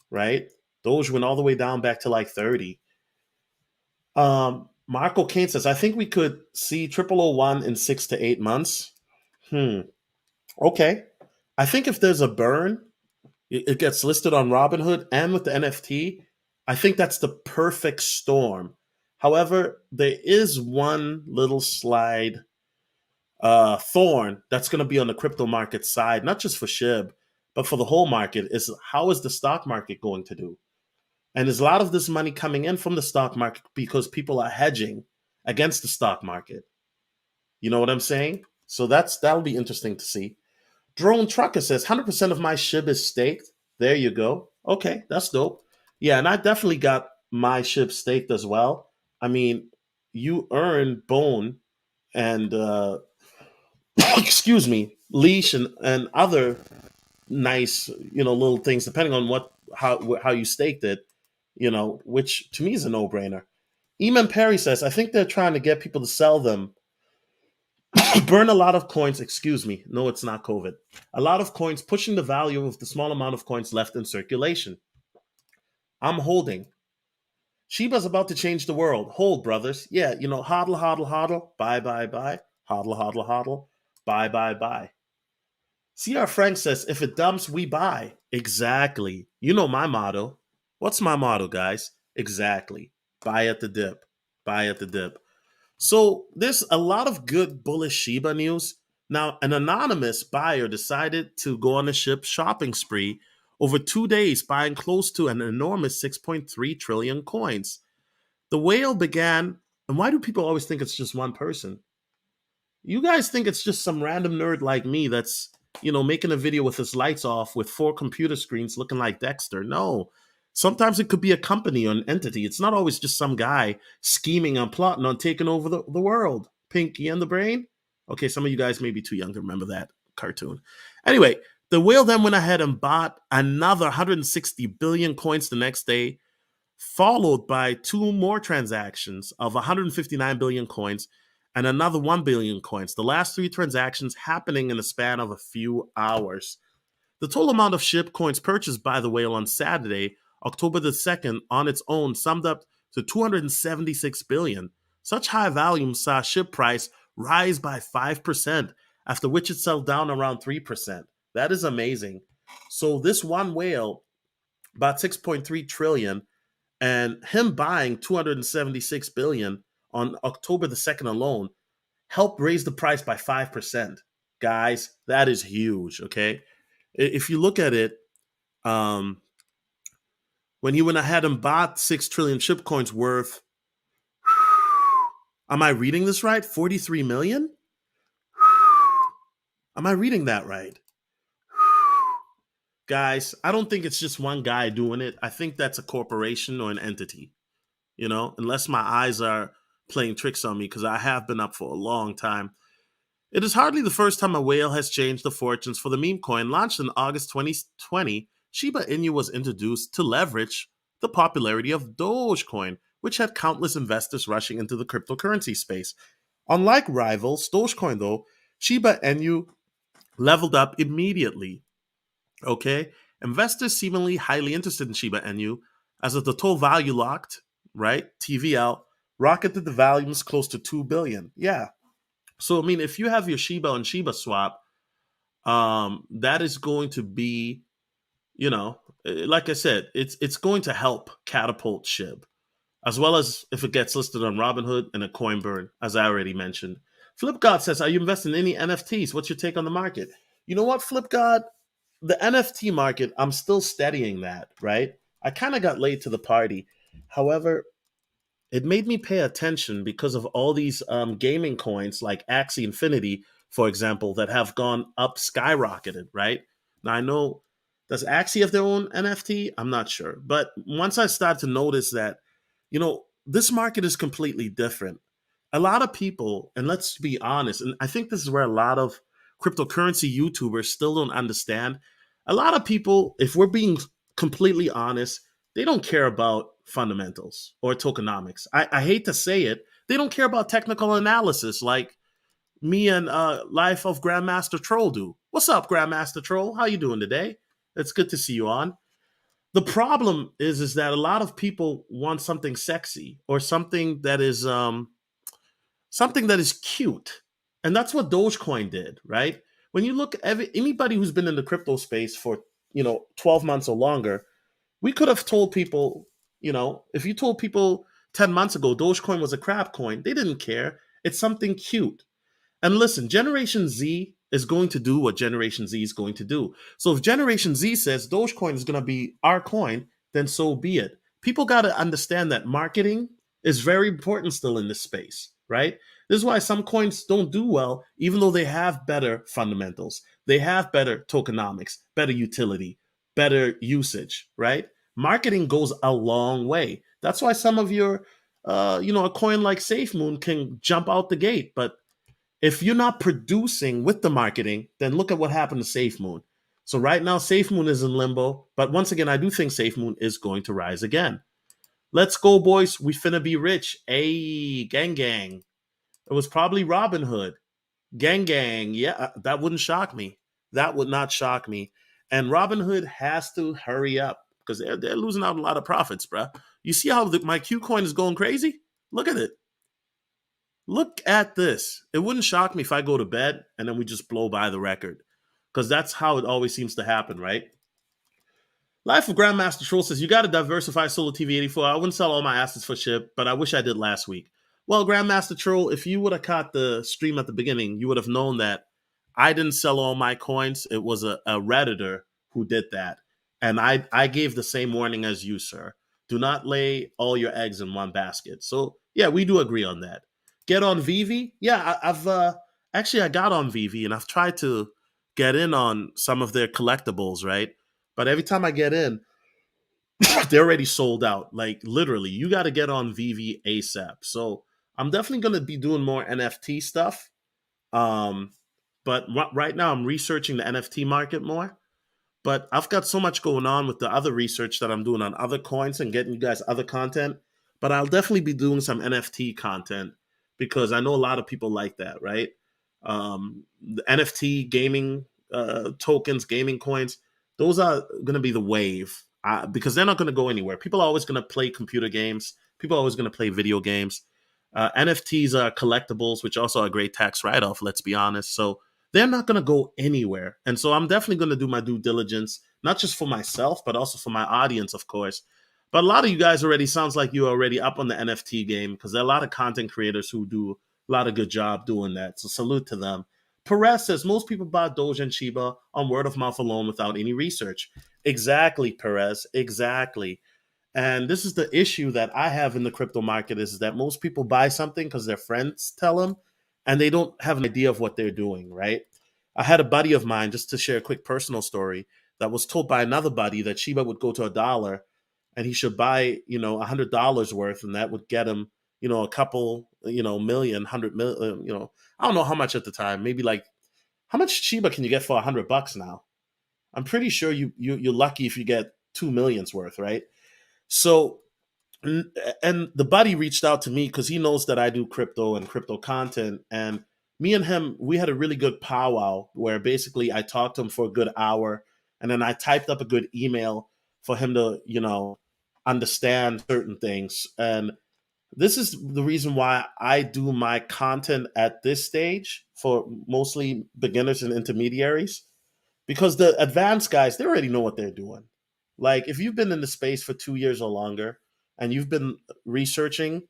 right? Doge went all the way down back to like 30. Marco Kane says, I think we could see 0001 in 6 to 8 months. Hmm. Okay. I think if there's a burn, it gets listed on Robinhood and with the NFT. I think that's the perfect storm. However, there is one little slide thorn that's going to be on the crypto market side, not just for SHIB, but for the whole market. Is how is the stock market going to do? And there's a lot of this money coming in from the stock market because people are hedging against the stock market. You know what I'm saying? So that'll be interesting to see. Drone Trucker says 100% of my SHIB is staked. There you go. Okay, that's dope. Yeah, and I definitely got my SHIB staked as well. I mean, you earn bone and excuse me, leash and other nice, little things depending on how you staked it, which to me is a no-brainer. Eamon Perry says, I think they're trying to get people to sell them burn a lot of coins, excuse me. No, it's not COVID. A lot of coins, pushing the value of the small amount of coins left in circulation. I'm holding. Shiba's about to change the world. Hold, brothers. Yeah, hodl, hodl, hodl, buy, buy, buy. Hodl, hodl, hodl, buy, buy, buy. CR Frank says, if it dumps, we buy. Exactly. You know my motto. What's my motto, guys? Exactly. Buy at the dip. Buy at the dip. So there's a lot of good bullish Shiba news. Now, an anonymous buyer decided to go on a SHIB shopping spree over 2 days, buying close to an enormous 6.3 trillion coins. The whale began, and why do people always think it's just one person? You guys think it's just some random nerd like me that's, making a video with his lights off with 4 computer screens looking like Dexter. No. Sometimes it could be a company or an entity. It's not always just some guy scheming and plotting on taking over the world. Pinky and the Brain? Okay, some of you guys may be too young to remember that cartoon. Anyway, the whale then went ahead and bought another 160 billion coins the next day, followed by two more transactions of 159 billion coins and another 1 billion coins. The last three transactions happening in the span of a few hours. The total amount of SHIB coins purchased by the whale on Saturday, October the 2nd, on its own summed up to 276 billion. Such high volume saw SHIB price rise by 5%, after which it settled down around 3%. That is amazing. So this one whale bought 6.3 trillion, and him buying 276 billion on October the 2nd alone helped raise the price by 5%. Guys, that is huge, okay? If you look at it, um, when he went ahead and bought 6 trillion SHIB coins worth, am I reading this right? 43 million? Am I reading that right? Guys, I don't think it's just one guy doing it. I think that's a corporation or an entity, unless my eyes are playing tricks on me, because I have been up for a long time. It is hardly the first time a whale has changed the fortunes for the meme coin. Launched in August 2020, Shiba Inu was introduced to leverage the popularity of Dogecoin, which had countless investors rushing into the cryptocurrency space. Unlike rivals, Dogecoin, though, Shiba Inu leveled up immediately. Okay? Investors seemingly highly interested in Shiba Inu, as of the total value locked, right? TVL, rocketed the volumes close to 2 billion. Yeah. So, I mean, if you have your Shiba on Shiba swap, that is going to be, like I said, it's going to help catapult SHIB, as well as if it gets listed on Robinhood and a coin burn, as I already mentioned. Flip God says, are you investing in any NFTs? What's your take on the market? You know what, Flip God? The NFT market, I'm still studying that, right? I kind of got late to the party. However, it made me pay attention because of all these gaming coins like Axie Infinity, for example, that have gone up skyrocketed, right? Now I know, does Axie have their own NFT? I'm not sure. But once I started to notice that, this market is completely different. A lot of people, and let's be honest, and I think this is where a lot of cryptocurrency YouTubers still don't understand. A lot of people, if we're being completely honest, they don't care about fundamentals or tokenomics. I hate to say it, they don't care about technical analysis like me and Life of Grandmaster Troll do. What's up, Grandmaster Troll? How you doing today? It's good to see you on. The problem is that a lot of people want something sexy or something that is cute. And that's what Dogecoin did, right? When you look at anybody who's been in the crypto space for, 12 months or longer, we could have told people, if you told people 10 months ago Dogecoin was a crap coin, they didn't care. It's something cute. And listen, Generation Z is going to do what Generation Z is going to do. So if Generation Z says Dogecoin is going to be our coin, then so be it. People got to understand that marketing is very important still in this space, right? This is why some coins don't do well, even though they have better fundamentals. They have better tokenomics, better utility, better usage, right? Marketing goes a long way. That's why some of your, a coin like SafeMoon can jump out the gate, but if you're not producing with the marketing, then look at what happened to SafeMoon. So right now, SafeMoon is in limbo. But once again, I do think SafeMoon is going to rise again. Let's go, boys. We finna be rich. Hey, gang gang. It was probably Robin Hood. Gang gang. Yeah, that wouldn't shock me. That would not shock me. And Robin Hood has to hurry up because they're losing out a lot of profits, bruh. You see how my Q coin is going crazy? Look at it. Look at this. It wouldn't shock me if I go to bed and then we just blow by the record because that's how it always seems to happen, right? Life of Grandmaster Troll says, you got to diversify Solo TV 84. I wouldn't sell all my assets for ship, but I wish I did last week. Well, Grandmaster Troll, if you would have caught the stream at the beginning, you would have known that I didn't sell all my coins. It was a Redditor who did that. And I gave the same warning as you, sir. Do not lay all your eggs in one basket. So, yeah, we do agree on that. Get on Vivi? Yeah, I've actually I got on Vivi and I've tried to get in on some of their collectibles, right? But every time I get in, they're already sold out. Like literally, you got to get on Vivi ASAP. So I'm definitely going to be doing more NFT stuff. Um, but right now, I'm researching the NFT market more. But I've got so much going on with the other research that I'm doing on other coins and getting you guys other content. But I'll definitely be doing some NFT content because I know a lot of people like that, right? The NFT gaming tokens, gaming coins, those are going to be the wave because they're not going to go anywhere. People are always going to play computer games. People are always going to play video games. NFTs are collectibles, which also are a great tax write off, let's be honest. So they're not going to go anywhere. And so I'm definitely going to do my due diligence, not just for myself, but also for my audience, of course. But a lot of you guys already sounds like you're already up on the NFT game because there are a lot of content creators who do a lot of good job doing that. So salute to them. Perez says most people buy Doge and Shiba on word of mouth alone without any research. Exactly, Perez. Exactly. And this is the issue that I have in the crypto market is that most people buy something because their friends tell them and they don't have an idea of what they're doing, right? I had a buddy of mine, just to share a quick personal story, that was told by another buddy that Shiba would go to $1 and he should buy, $100 worth and that would get him, a couple, million, 100 million, I don't know how much at the time, maybe like, how much Shiba can you get for $100 now? I'm pretty sure you're lucky if you get 2 millions worth, right? So, and the buddy reached out to me because he knows that I do crypto and crypto content. And me and him, we had a really good powwow where basically I talked to him for a good hour and then I typed up a good email for him to, understand certain things. And this is the reason why I do my content at this stage for mostly beginners and intermediaries because the advanced guys, they already know what they're doing. Like if you've been in the space for 2 years or longer and you've been researching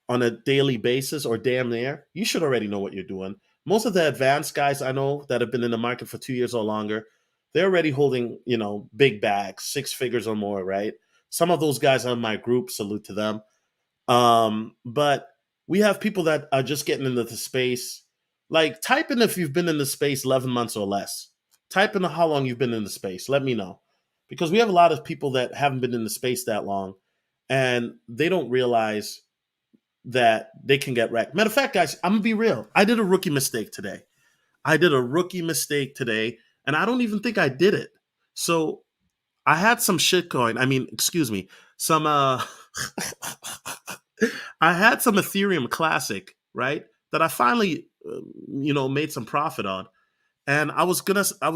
on a daily basis or damn near, you should already know what you're doing. Most of the advanced guys I know that have been in the market for 2 years or longer, they're already holding, big bags, six figures or more, right? Some of those guys are in my group, salute to them. But we have people that are just getting into the space. Like, type in if you've been in the space 11 months or less. Type in how long you've been in the space. Let me know. Because we have a lot of people that haven't been in the space that long and they don't realize that they can get wrecked. Matter of fact, guys, I'm going to be real. I did a rookie mistake today. And I don't even think I did it. So I had some shitcoin. I mean, excuse me, some I had some Ethereum Classic, right? That I finally, made some profit on, and I was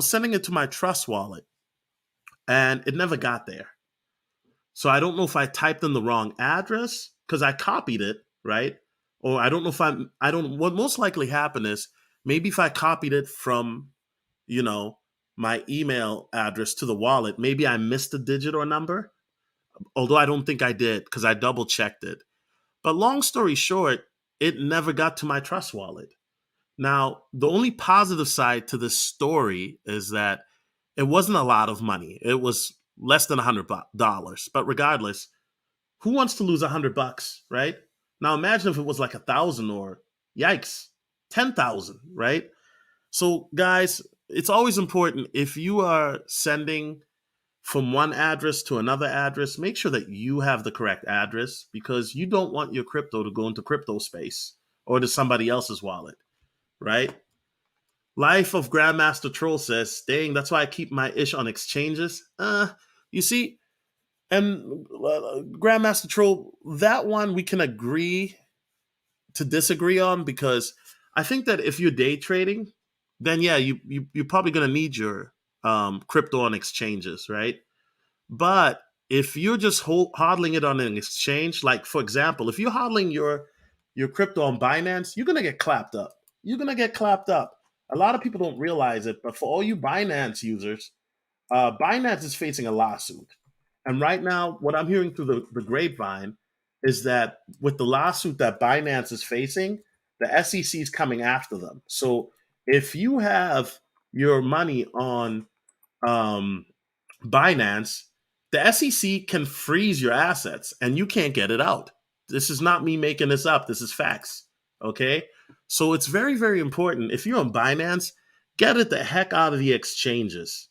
sending it to my Trust wallet, and it never got there. So I don't know if I typed in the wrong address because I copied it, right? Or I don't know if I don't. What most likely happened is maybe if I copied it from, you know, my email address to the wallet, maybe I missed a digit or number. Although I don't think I did because I double checked it. But long story short, it never got to my Trust wallet. Now, the only positive side to this story is that it wasn't a lot of money. It was less than $100. But regardless, who wants to lose $100, right? Now imagine if it was like 1,000 or yikes, 10,000, right? So guys, it's always important if you are sending from one address to another address, make sure that you have the correct address because you don't want your crypto to go into crypto space or to somebody else's wallet, right? Life of Grandmaster Troll says, dang, that's why I keep my ish on exchanges. You see, and Grandmaster Troll, that one we can agree to disagree on because I think that if you're day trading, then yeah, you're probably gonna need your crypto on exchanges, right? But if you're just hodling it on an exchange, like for example, if you're hodling your crypto on Binance, you're gonna get clapped up. You're gonna get clapped up. A lot of people don't realize it, but for all you Binance users, Binance is facing a lawsuit. And right now, what I'm hearing through the grapevine is that with the lawsuit that Binance is facing, the SEC is coming after them. So if you have your money on um, Binance, the SEC can freeze your assets and you can't get it out. This is not me making this up. This is facts. Okay. So it's very, very important. If you're on Binance, get it the heck out of the exchanges.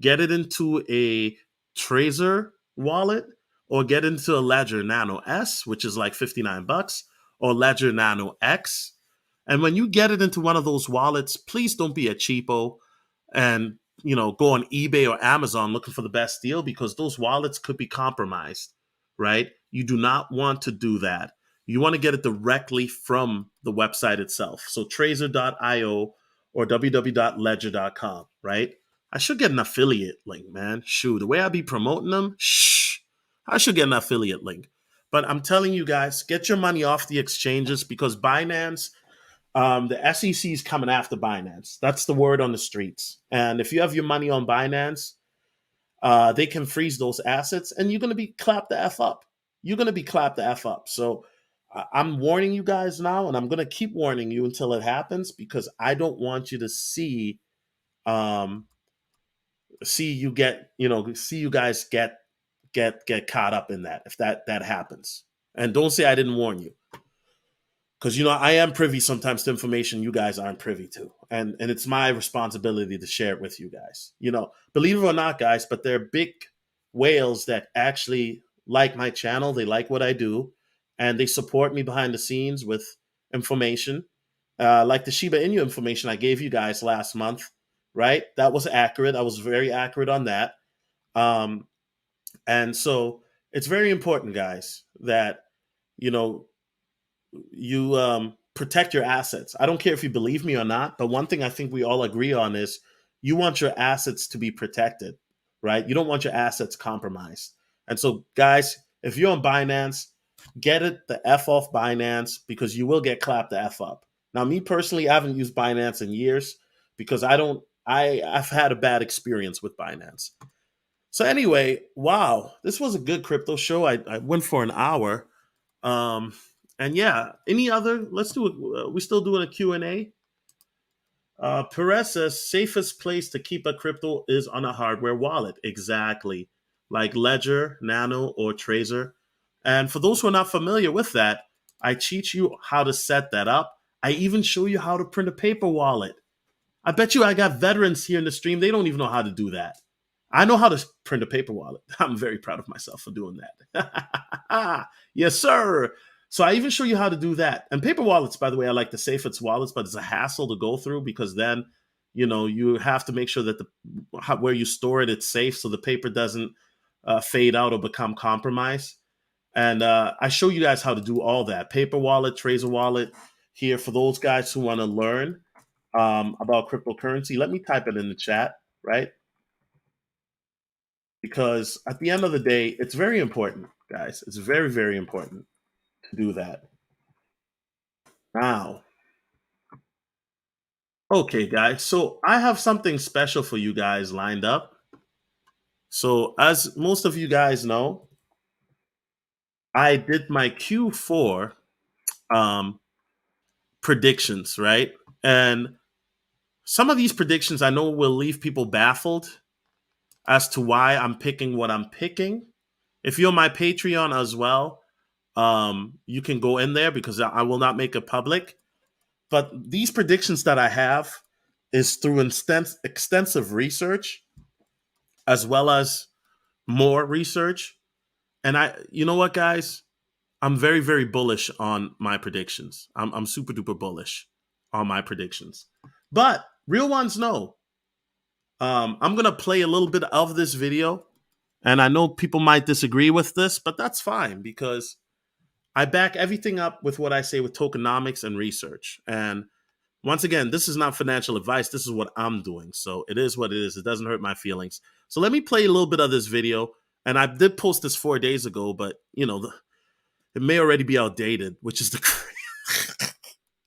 Get it into a Trezor wallet or get into a Ledger Nano S, which is like $59, or Ledger Nano X. And when you get it into one of those wallets, please don't be a cheapo and go on eBay or Amazon looking for the best deal because those wallets could be compromised, right? You do not want to do that. You want to get it directly from the website itself. So Trezor.io or www.ledger.com, right? I should get an affiliate link, man. Shoot, the way I be promoting them, I should get an affiliate link. But I'm telling you guys, get your money off the exchanges because Binance, the SEC is coming after Binance. That's the word on the streets. And if you have your money on Binance, they can freeze those assets and you're going to be clapped the F up. You're going to be clapped the F up. So I'm warning you guys now, and I'm going to keep warning you until it happens because I don't want you to um, see you guys get caught up in that if that happens. And don't say I didn't warn you because I am privy sometimes to information you guys aren't privy to, and it's my responsibility to share it with you guys. Believe it or not, guys, but there are big whales that actually like my channel. They like what I do, and they support me behind the scenes with information, like the Shiba Inu information I gave you guys last month. Right, that was accurate. I was very accurate on that, um, and so it's very important, guys, that you know you protect your assets. I don't care if you believe me or not, but one thing I think we all agree on is you want your assets to be protected, right? You don't want your assets compromised. And so, guys, if you're on Binance, get it the F off Binance because you will get clapped the F up. Now, me personally, I haven't used Binance in years because I've had a bad experience with Binance. So anyway, wow, this was a good crypto show. I went for an hour. Um, and yeah, any other? Let's do it. We still doing a Q&A. Perez says safest place to keep a crypto is on a hardware wallet. Exactly, like Ledger, Nano, or Trezor. And for those who are not familiar with that, I teach you how to set that up. I even show you how to print a paper wallet. I bet you I got veterans here in the stream. They don't even know how to do that. I know how to print a paper wallet. I'm very proud of myself for doing that. Yes, sir. So I even show you how to do that. And paper wallets, by the way, I like the safest wallets, but it's a hassle to go through because then You have to make sure that where you store it, it's safe so the paper doesn't fade out or become compromised. And I show you guys how to do all that. Paper wallet, Tracer wallet here for those guys who want to learn about cryptocurrency. Let me type it in the chat, right? Because at the end of the day, it's very important, guys. It's very, very important to do that. Now, okay, guys. So I have something special for you guys lined up. So, as most of you guys know, I did my Q4 um, predictions, right? And some of these predictions I know will leave people baffled as to why I'm picking what I'm picking. If you're my Patreon as well, you can go in there because I will not make it public. But these predictions that I have is through extensive research as well as more research. And you know what, guys? I'm very, very bullish on my predictions. I'm super duper bullish on my predictions. But real ones know. I'm going to play a little bit of this video. And I know people might disagree with this, but that's fine because I back everything up with what I say with tokenomics and research. And once again, this is not financial advice. This is what I'm doing. So it is what it is. It doesn't hurt my feelings. So let me play a little bit of this video. And I did post this 4 days ago, but it may already be outdated, which is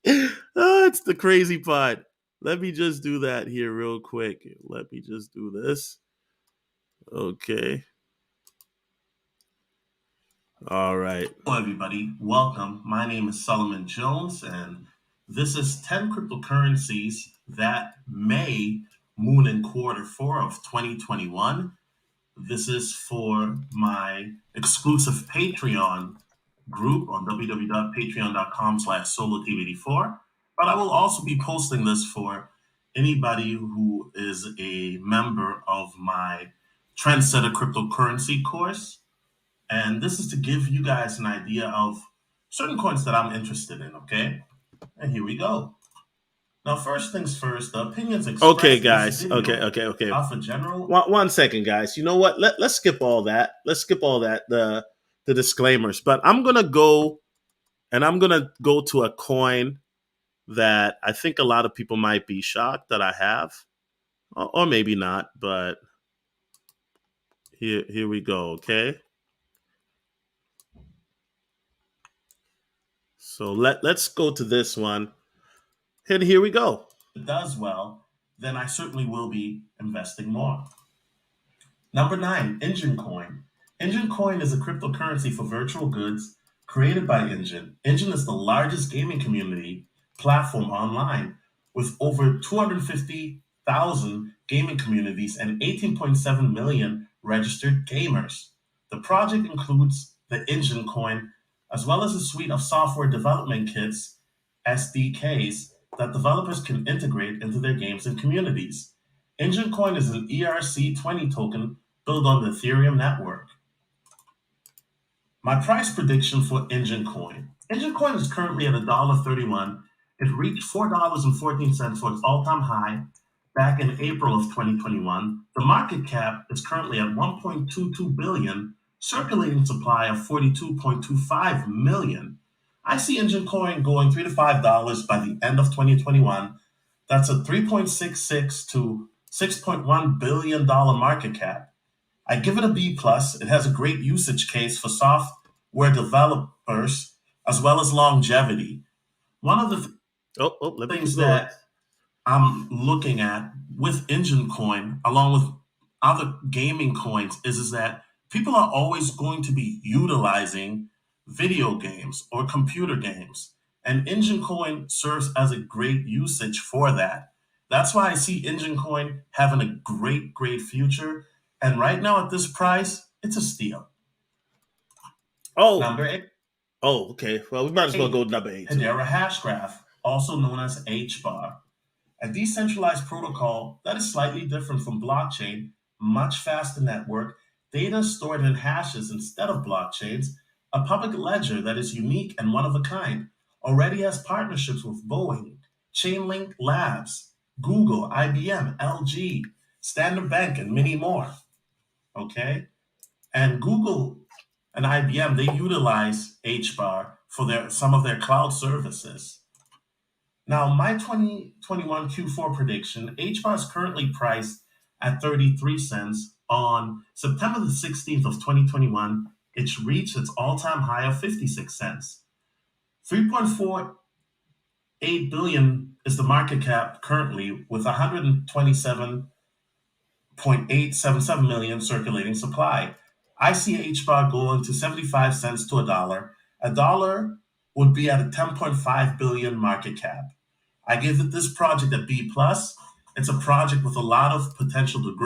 it's the crazy part. Let me just do that here real quick. Let me just do this. Okay. All right. Hello, everybody. Welcome. My name is Solomon Jones, and this is 10 cryptocurrencies that may moon in Q4 of 2021. This is for my exclusive Patreon group on www.patreon.com/solotv84. But I will also be posting this for anybody who is a member of my Trendsetter Cryptocurrency course. And this is to give you guys an idea of certain coins that I'm interested in, okay? And here we go. Now, first things first, the opinions expressed. Okay, guys. In this video okay. Are for general. One second, guys. You know what? Let's skip all that. Let's skip all that. The disclaimers. But I'm gonna go to a coin that I think a lot of people might be shocked that I have, or maybe not. But here we go. Okay. So let's go to this one. And here we go. If it does well, then I certainly will be investing more. Number 9, Engine Coin. Engine Coin is a cryptocurrency for virtual goods created by Engine. Engine is the largest gaming community platform online with over 250,000 gaming communities and 18.7 million registered gamers. The project includes the Engine Coin as well as a suite of software development kits, SDKs, that developers can integrate into their games and communities. Engine Coin is an ERC20 token built on the Ethereum network. My price prediction for Engine Coin. Engine Coin is currently at $1.31. It reached $4.14 for its all-time high back in April of 2021. The market cap is currently at $1.22 billion, circulating supply of 42.25 million. I see Engine Coin going $3 to $5 by the end of 2021. That's a $3.66 to $6.1 billion market cap. I give it a B plus. It has a great usage case for software developers as well as longevity. One of the things that I'm looking at with Engine Coin, along with other gaming coins, is that people are always going to be utilizing video games or computer games. And Engine Coin serves as a great usage for that. That's why I see Engine Coin having a great, great future. And right now at this price, it's a steal. Oh, number 8. Oh, okay. Well, we might as well go to number 8. Hedera Hashgraph, also known as HBAR. A decentralized protocol that is slightly different from blockchain, much faster network, data stored in hashes instead of blockchains, a public ledger that is unique and one of a kind, already has partnerships with Boeing, Chainlink Labs, Google, IBM, LG, Standard Bank, and many more. Okay? And Google and IBM, they utilize HBAR for some of their cloud services. Now, my 2021 Q4 prediction, HBAR is currently priced at 33 cents. On September the 16th of 2021, it's reached its all-time high of 56 cents. 3.48 billion is the market cap currently, with 127.877 million circulating supply. I see HBAR going to 75 cents to a dollar. A dollar would be at a 10.5 billion market cap. I give this project a B plus. It's a project with a lot of potential to grow.